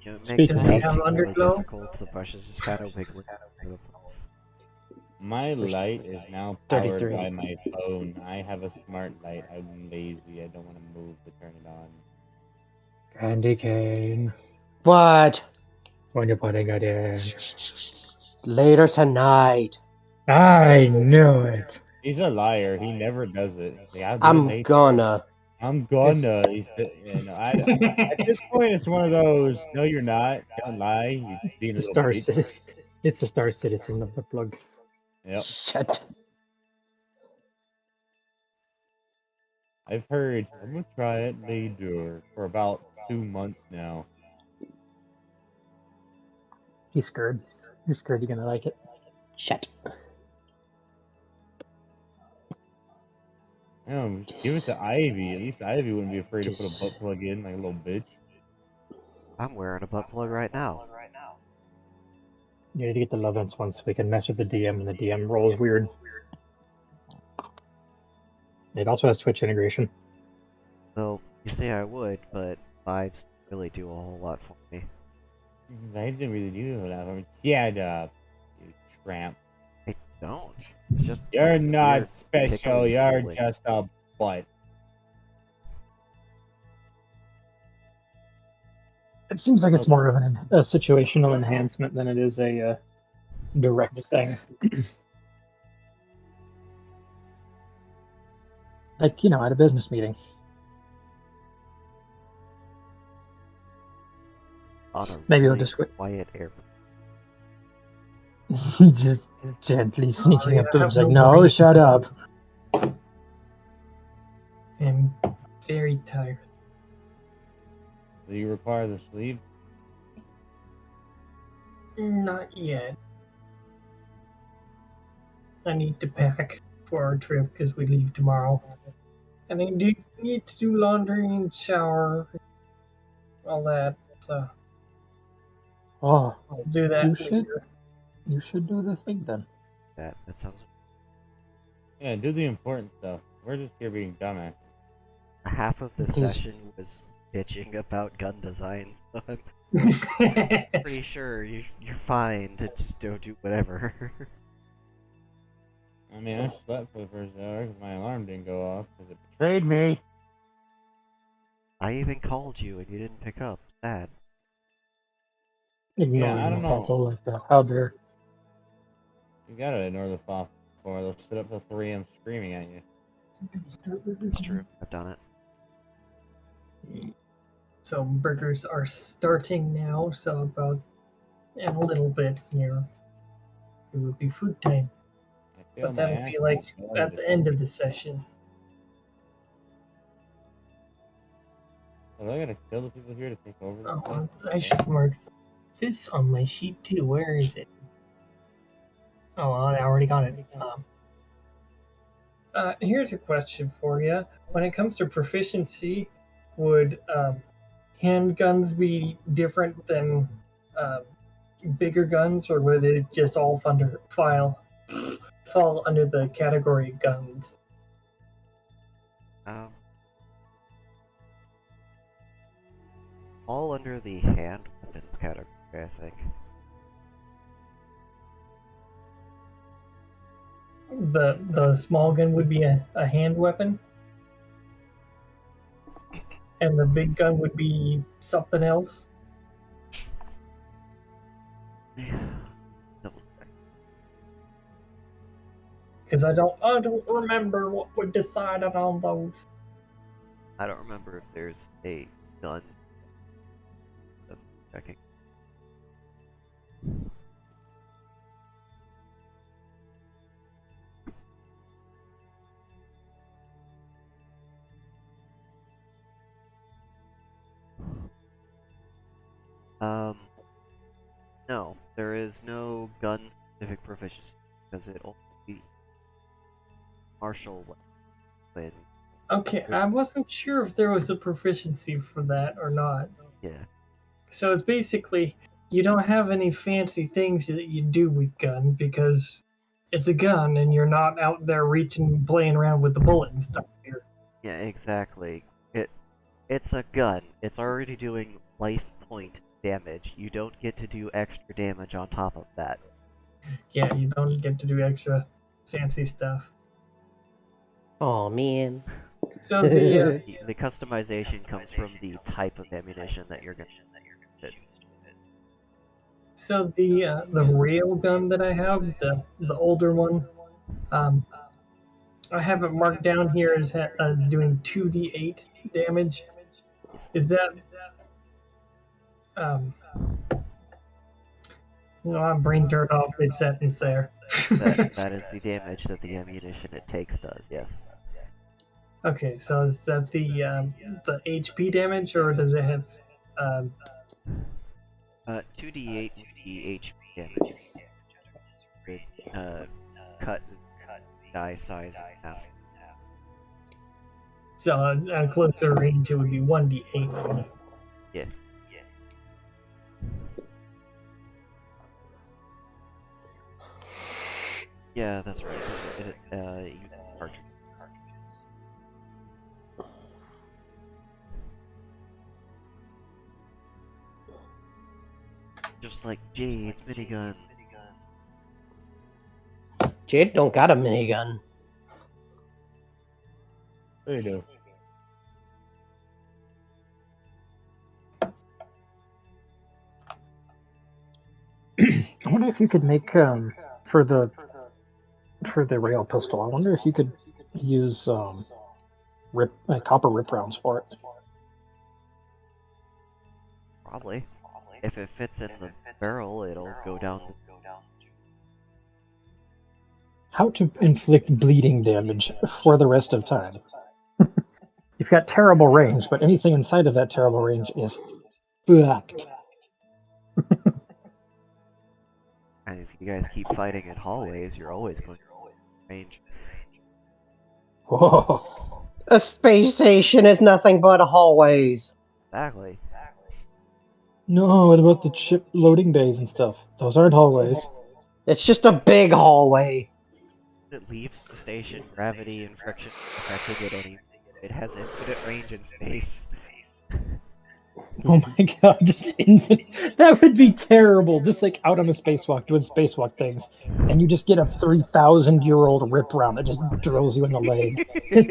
You know, it Speak makes of it that. Have really underglow? difficult. The brush is just kind of wiggling over the place. My light is now powered 33. by my phone. I have a smart light. I'm lazy. I don't want to move to turn it on. Candy cane. What? When you're putting it in. Later tonight. I knew it. He's a liar. He never does it. He's like, I'll do it I'm later. gonna. I'm gonna. He said, at this point, it's one of those. No, you're not. Don't lie. You being a The little Star bitch. Citizen. It's the Star Citizen of the plug. Yep. Shut. I've heard. I'm gonna try it later for about 2 months now. He's scared. He's scared you're gonna like it. Shut. Give it to Ivy. At least Ivy wouldn't be afraid to put a Just- butt plug in like a little bitch. I'm wearing a butt plug right now. You need to get the love ends once so we can mess with the DM and the DM rolls weird. It also has Twitch integration. Well, you say I would, but vibes really do a whole lot for me. I didn't really do that. Yeah, you tramp. I don't. It's just You're weird, not special. tickly You're feeling. just a butt. It seems like it's more of a situational enhancement than it is a direct thing. Like, at a business meeting. On a Maybe really I'll just quiet air. just gently sneaking up to him. have It's like, no no, brain. shut up. I'm very tired. Do you require the sleeve? Not yet. I need to pack for our trip because we leave tomorrow. And I do need to do laundry and shower, all that. So Oh, I'll do that You should. later. you should do the thing then. That sounds. Yeah, do the important stuff. We're just here being dumbass. Half of the Please. session was bitching about gun designs, so I'm pretty sure you're fine to just go do whatever. I mean, I slept for the first hour because my alarm didn't go off because it betrayed me. I even called you and you didn't pick up. Sad. Ignoring I don't the know. people like that. How dare. You gotta ignore the FOF before they'll sit up till 3 a.m. screaming at you. It's true. I've done it. So burgers are starting now, so about in a little bit here it would be food time. I feel But my that'll be ass like is at the end of the session. So I gotta kill the people here to take over the Oh, place? I should mark this on my sheet too. Where is it? Oh, I already got it. Here's a question for you. When it comes to proficiency, would handguns be different than uh, bigger guns, or would it just all fall under the category of guns? Um, all under the hand weapons category, I think. The small gun would be a hand weapon, and the big gun would be something else. Double check. Because I don't remember what we decided on those. I don't remember if there's a gun. That's checking. No, there is no gun-specific proficiency because it only be martial weapon. Okay, I wasn't sure if there was a proficiency for that or not. Yeah, So it's basically you don't have any fancy things that you do with guns because it's a gun and you're not out there reaching, playing around with the bullet and stuff here. yeah, exactly. It's a gun. It's already doing life point damage. You don't get to do extra damage on top of that. Yeah, you don't get to do extra fancy stuff. Oh man. So the The customization comes from the type of ammunition that you're gonna fit. the rail gun that I have, the older one, I have it marked down here as doing 2d8 damage. Is that no, I'm brain turned off mid-sentence there. That is the damage that the ammunition it takes does. Yes. Okay, so is that the HP damage, or does it have? 2d8 would be HP damage. Would cut the die size in half. So on closer range, it would be 1d8. Yeah. Yeah, that's right. You cartridge. Just like Jade's minigun. Jade don't got a minigun. There you go. I wonder if you could make for the rail pistol. I wonder if you could use copper rip rounds for it. Probably. If it fits in the barrel, it'll go down. How to inflict bleeding damage for the rest of time. You've got terrible range, but anything inside of that terrible range is fucked. And if you guys keep fighting in hallways, you're always going to range. Whoa. A space station is nothing but hallways. Exactly. No, what about the ship loading bays and stuff? Those aren't hallways. It's just a big hallway. It leaves the station, gravity and friction affected it anyway. It has infinite range in space. Oh my god, just infinite. That would be terrible. Just like out on a spacewalk doing spacewalk things, and you just get a 3,000-year-old rip round that just drills you in the leg. Just,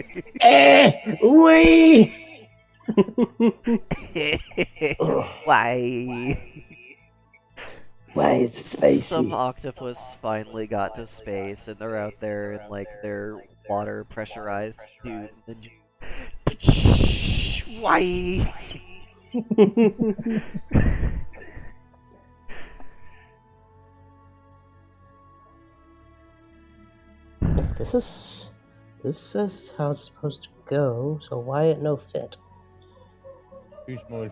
wait! Why? Why is it spacey? Some octopus finally got to space, and they're out there in like their water pressurized suit. And why? This is how it's supposed to go. So why it no fit? Too small.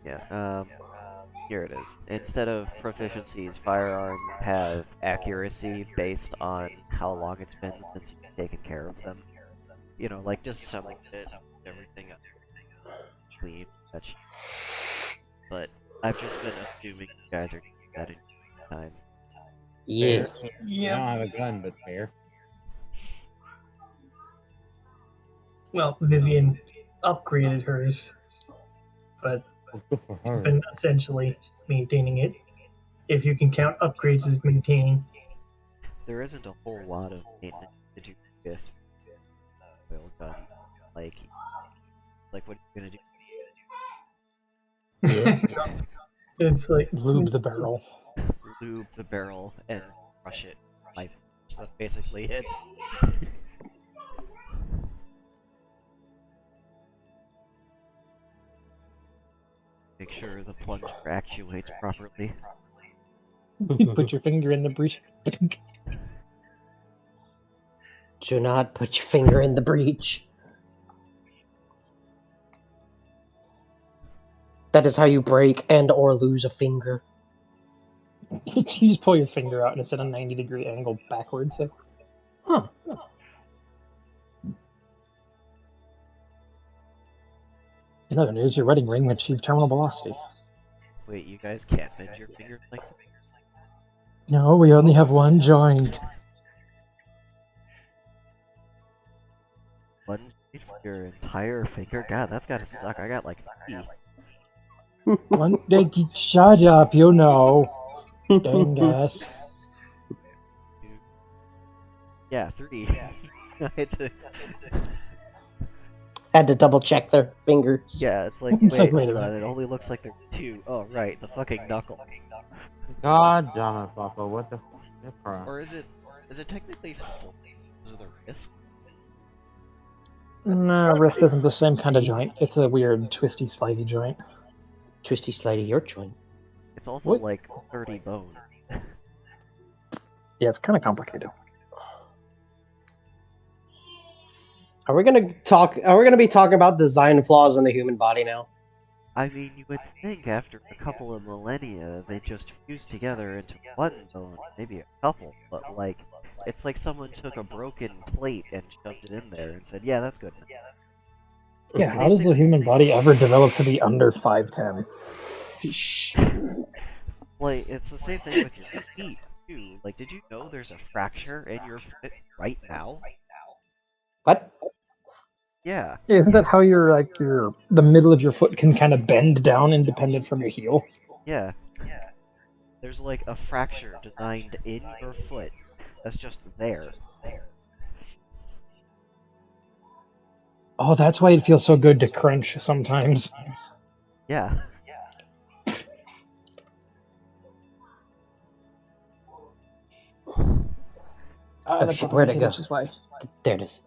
Yeah. Here it is. Instead of proficiencies, firearms have accuracy based on how long it's been since you've taken care of them. You know, like just some of it, everything clean, such. But I've just been assuming you guys are doing that in time. Yeah. I Yeah. don't have a gun, but fair. Well, Vivian upgraded hers, but Well, good for her. been essentially maintaining it. If you can count upgrades as maintaining. There isn't a whole lot of maintenance to do with oil gun. Like what are you gonna do? It's like Lube the barrel. Lube the barrel and crush it. Like that's basically it. Make sure the plunger actuates properly. Put your finger in the breech. Do not put your finger in the breach. That is how you break and or lose a finger. You just pull your finger out and it's at a 90-degree angle backwards. Like, huh. In other news, your wedding ring achieved terminal velocity. Wait, you guys can't bend your fingers like that? No, we only have one joint. One your entire finger? God, that's gotta suck. I got like 3. One, shut up, you know. Dang ass. Yeah, 3. I Had to double check their fingers. Yeah, it's like, It's wait, like, wait a hold on, minute. it only looks like there's 2. Oh, right, the fucking knuckle. God damn it, Bucko, what the Or is it technically full because of the wrist? No, wrist isn't the same kind of joint. It's a weird, twisty, slidey joint. Twisty, slidey, your joint. It's also What? like 30 bone. Yeah, it's kind of complicated. Are we gonna be talking about design flaws in the human body now? I mean, you would think after a couple of millennia they just fused together into one bone, maybe a couple, but like, it's like someone took a broken plate and shoved it in there and said, yeah, that's good enough. Yeah, how does the human body ever develop to be under 5'10"? Like, it's the same thing with your feet, too. Like, did you know there's a fracture in your foot right now? What? Yeah. Yeah, isn't that how the middle of your foot can kind of bend down independent from your heel? Yeah. There's like a fracture designed in your foot that's just there. Oh, that's why it feels so good to crunch sometimes. Yeah. Oh shit, where'd it go? Which is why. There it is.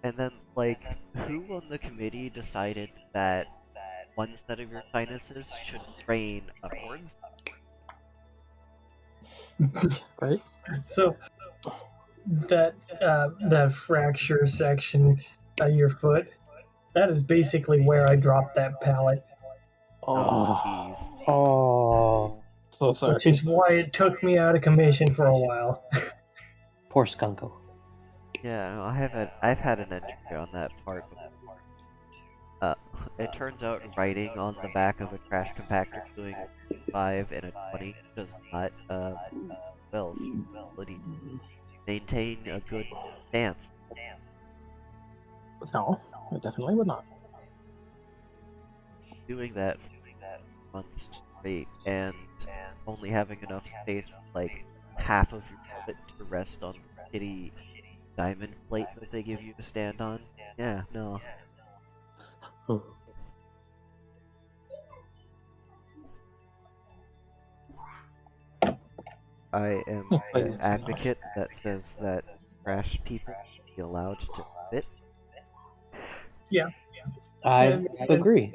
And then, like, who on the committee decided that one set of your sinuses should drain upwards? Right? So that fracture section of your foot, that is basically where I dropped that pallet, Oh, jeez. Oh, So sorry. which is why it took me out of commission for a while. poor Skunko. Yeah, I've had an entry on that part before. It turns out writing on the back of a trash compactor doing a 5 and a 20 does not, well, ability to maintain a good stance. No, it definitely would not. Doing that for months straight and only having enough space for like half of your foot to rest on the shitty diamond plate that they give you to stand on. Yeah, no. Hmm. I am an advocate that says that trash people should be allowed to fit. I And- agree.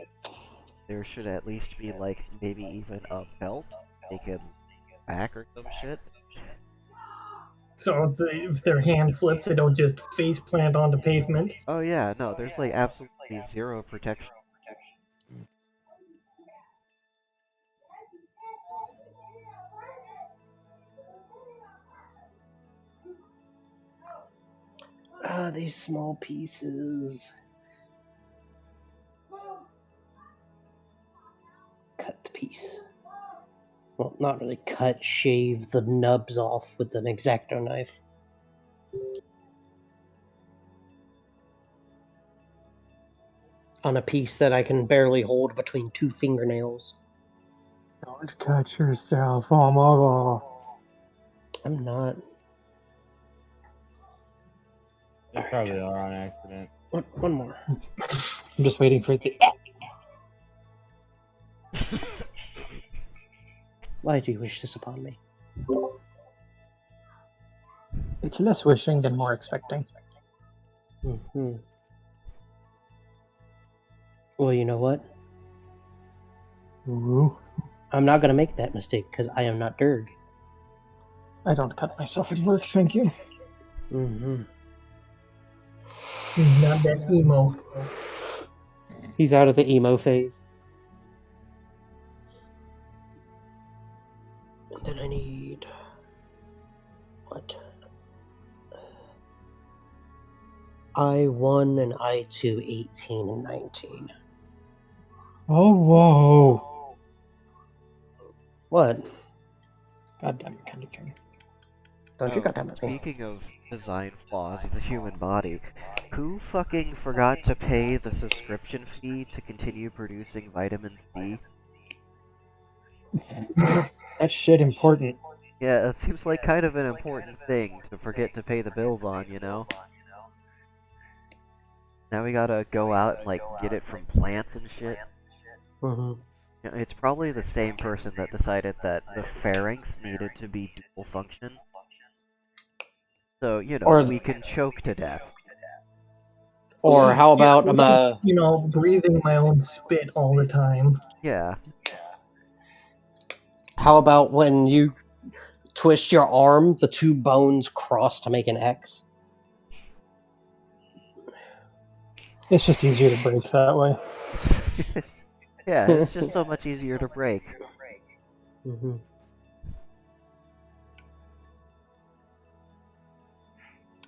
There should at least be like maybe even a belt they can back or some shit. So if their hand slips, they don't just face plant onto pavement. Oh yeah, no, there's like absolutely zero protection. Ah, these small pieces. Cut the piece. Well, not really cut, shave the nubs off with an X-Acto knife. On a piece that I can barely hold between two fingernails. Don't cut yourself, oh my god. I'm not. They Alright. probably are on accident. One more. I'm just waiting for it to. Why do you wish this upon me? It's less wishing than more expecting. Mm-hmm. Well, you know what? Ooh. I'm not gonna make that mistake because I am not Dirg. I don't cut myself at work, thank you. Mm-hmm. Not that emo. He's out of the emo phase. And then I need what? I1 and I2, 18 and 19. Oh, whoa. What? God damn it, Candy Cane. Don't you Oh, goddamn it. speaking of design flaws of the human body, who fucking forgot to pay the subscription fee to continue producing vitamin C? That shit important. Yeah, it seems like kind of an important thing to forget to pay the bills on, you know? Now we gotta go out and, like, get it from plants and shit. Mm-hmm. It's probably the same person that decided that the pharynx needed to be dual function, So, Or- we can choke to death. Or how about breathing my own spit all the time. Yeah. how about when you twist your arm, the two bones cross to make an X? It's just easier to break that way. Yeah, it's just so much easier to break. Mm-hmm.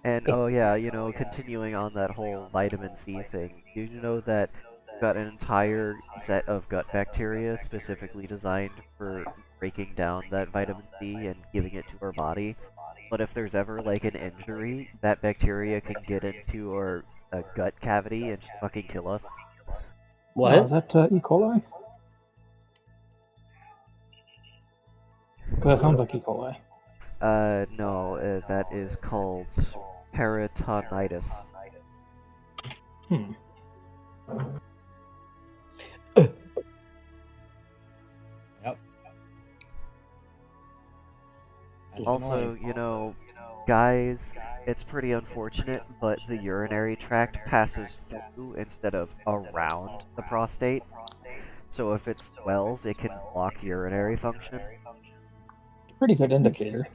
And oh yeah, continuing on that whole vitamin C thing, did you know that we've got an entire set of gut bacteria specifically designed for breaking down that vitamin C and giving it to our body? But if there's ever like an injury, that bacteria can get into our gut cavity and just fucking kill us. What? Oh, is that E. coli? 'Cause that sounds like E. coli. No, that is called peritonitis. Hmm. Yep. Also, guys, it's pretty unfortunate, but the urinary tract passes through instead of around the prostate. So if it swells, it can block urinary function. Pretty good indicator.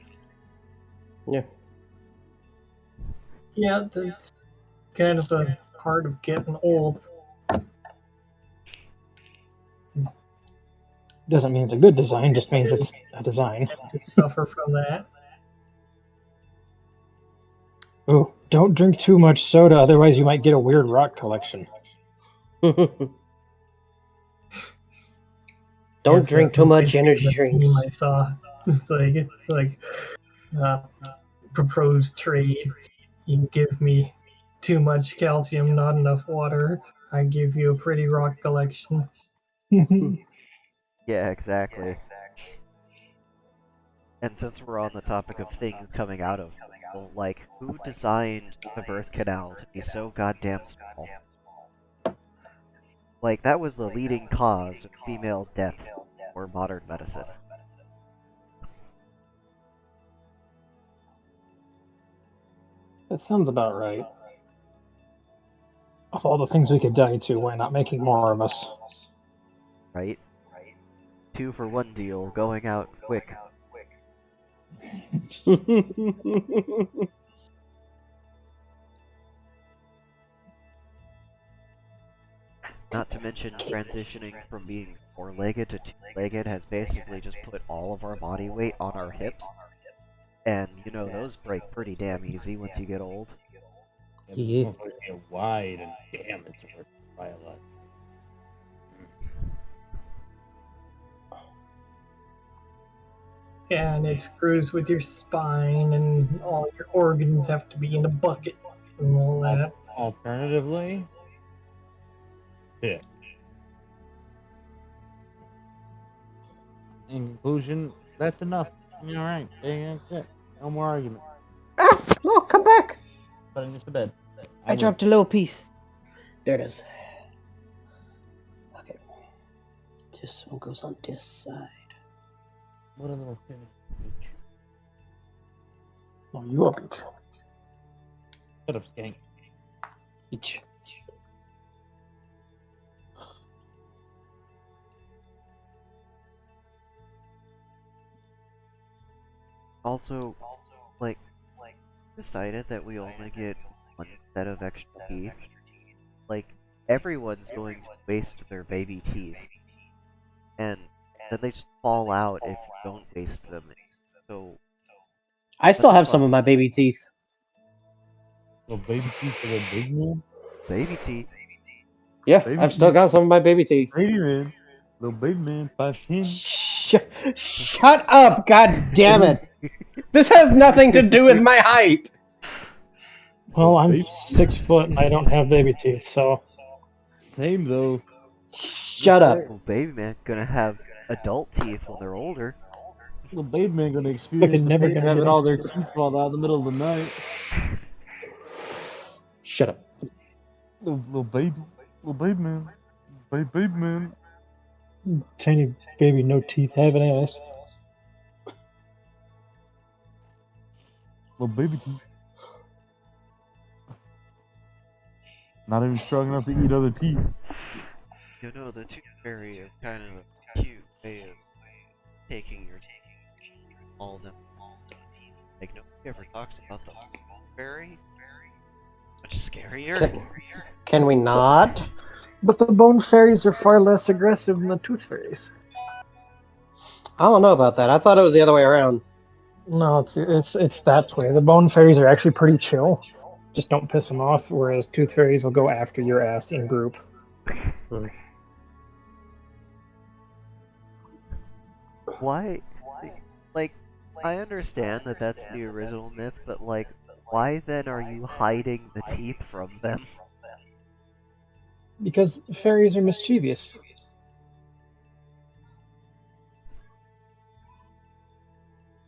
Yeah. Yeah, that's kind of a part of getting old. Doesn't mean it's a good design, just means it's a design. To suffer from that. Ooh, don't drink too much soda, otherwise you might get a weird rock collection. Don't drink too much energy The drinks. meme I saw. It's like proposed trade. You give me too much calcium, not enough water. I give you a pretty rock collection. Yeah, exactly. And since we're on the topic of things coming out of people, like, who designed the birth canal to be so goddamn small? Like, that was the leading cause of female deaths for modern medicine. That sounds about right. Of all the things we could die to, why not making more of us? Right? 2-for-1 deal, going out quick. Not to mention, transitioning from being 4-legged to 2-legged has basically just put all of our body weight on our hips. And, those break pretty damn easy once you get old. Yeah, Yeah. but it's get wide and damn, it's worth by a lot. And it screws with your spine, and all your organs have to be in a bucket and all that. Alternatively, yeah. In conclusion, that's enough. All right, that's it. No more argument. Ah! No, come back! Putting this to bed. I dropped a little piece. There it is. Okay. This one goes on this side. What a little thing. Oh, you up it. Shut up, skank. Each. Also, like, decided that we only get one set of extra teeth. Like, everyone's going to waste their baby teeth. And then they just fall out if you don't waste them. So, I still That's have some fine. of my baby teeth. Little baby teeth for the big man. baby teeth. Yeah, Baby I've still teeth. got some of my baby teeth. Baby man. Little baby man, 5'10". Shut up! God damn it! This has nothing to do with my height. Well, I'm Baby- 6 foot and I don't have baby teeth, so Same though. Shut up. Well, baby man gonna have adult teeth when they're older. Little baby man gonna experience the never pain of gonna having get all their it. teeth fall out in the middle of the night. Shut up. Little baby man. Baby man. Tiny baby, no teeth, have an ass. Little baby teeth. Not even strong enough to eat other teeth. You know, the tooth fairy is kind of a cute way of taking your all them. Like nobody ever talks about the tooth fairy. Much scarier. Can we not? But the bone fairies are far less aggressive than the tooth fairies. I don't know about that. I thought it was the other way around. No, it's that way. The bone fairies are actually pretty chill. Just don't piss them off. Whereas tooth fairies will go after your ass in group. Hmm. Why? Like, I understand that that's the original myth, but like, why then are you hiding the teeth from them? Because fairies are mischievous.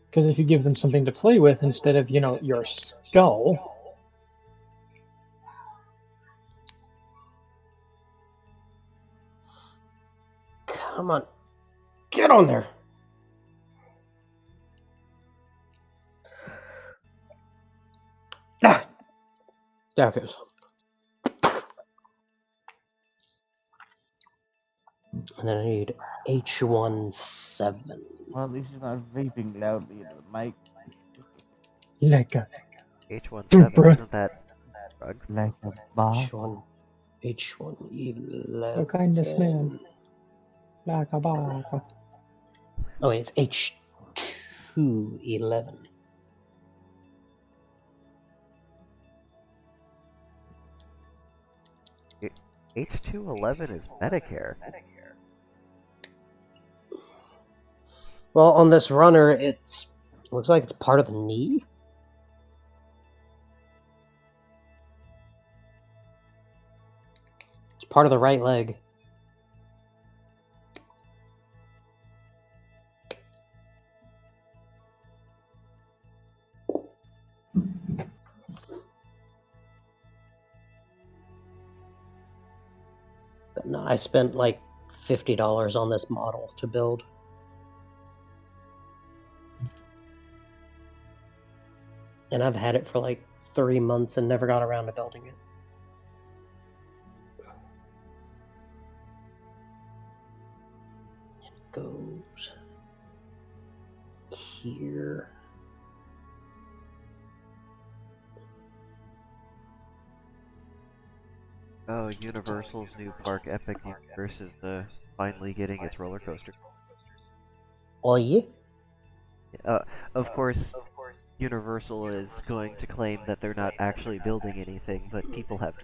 Because if you give them something to play with instead of, your skull, Come on. Get on there. Ah. There it goes. And then I need H17. Well, at least she's not vaping loudly into the mic. like a H17, toothbrush. isn't that drugs? Like a bar. H1, H111. What kind of smell? Like a baka. Oh, wait, it's H211. H211 is Medicare. Well, on this runner, it looks like it's part of the knee. It's part of the right leg. But no, I spent like $50 on this model to build. And I've had it for like 3 months and never got around to building it. It goes here. Oh, Universal's new park, Epic Universe, is finally getting its roller coaster. Oh, yeah? Of course, Universal is going to claim that they're not actually building anything, but people have.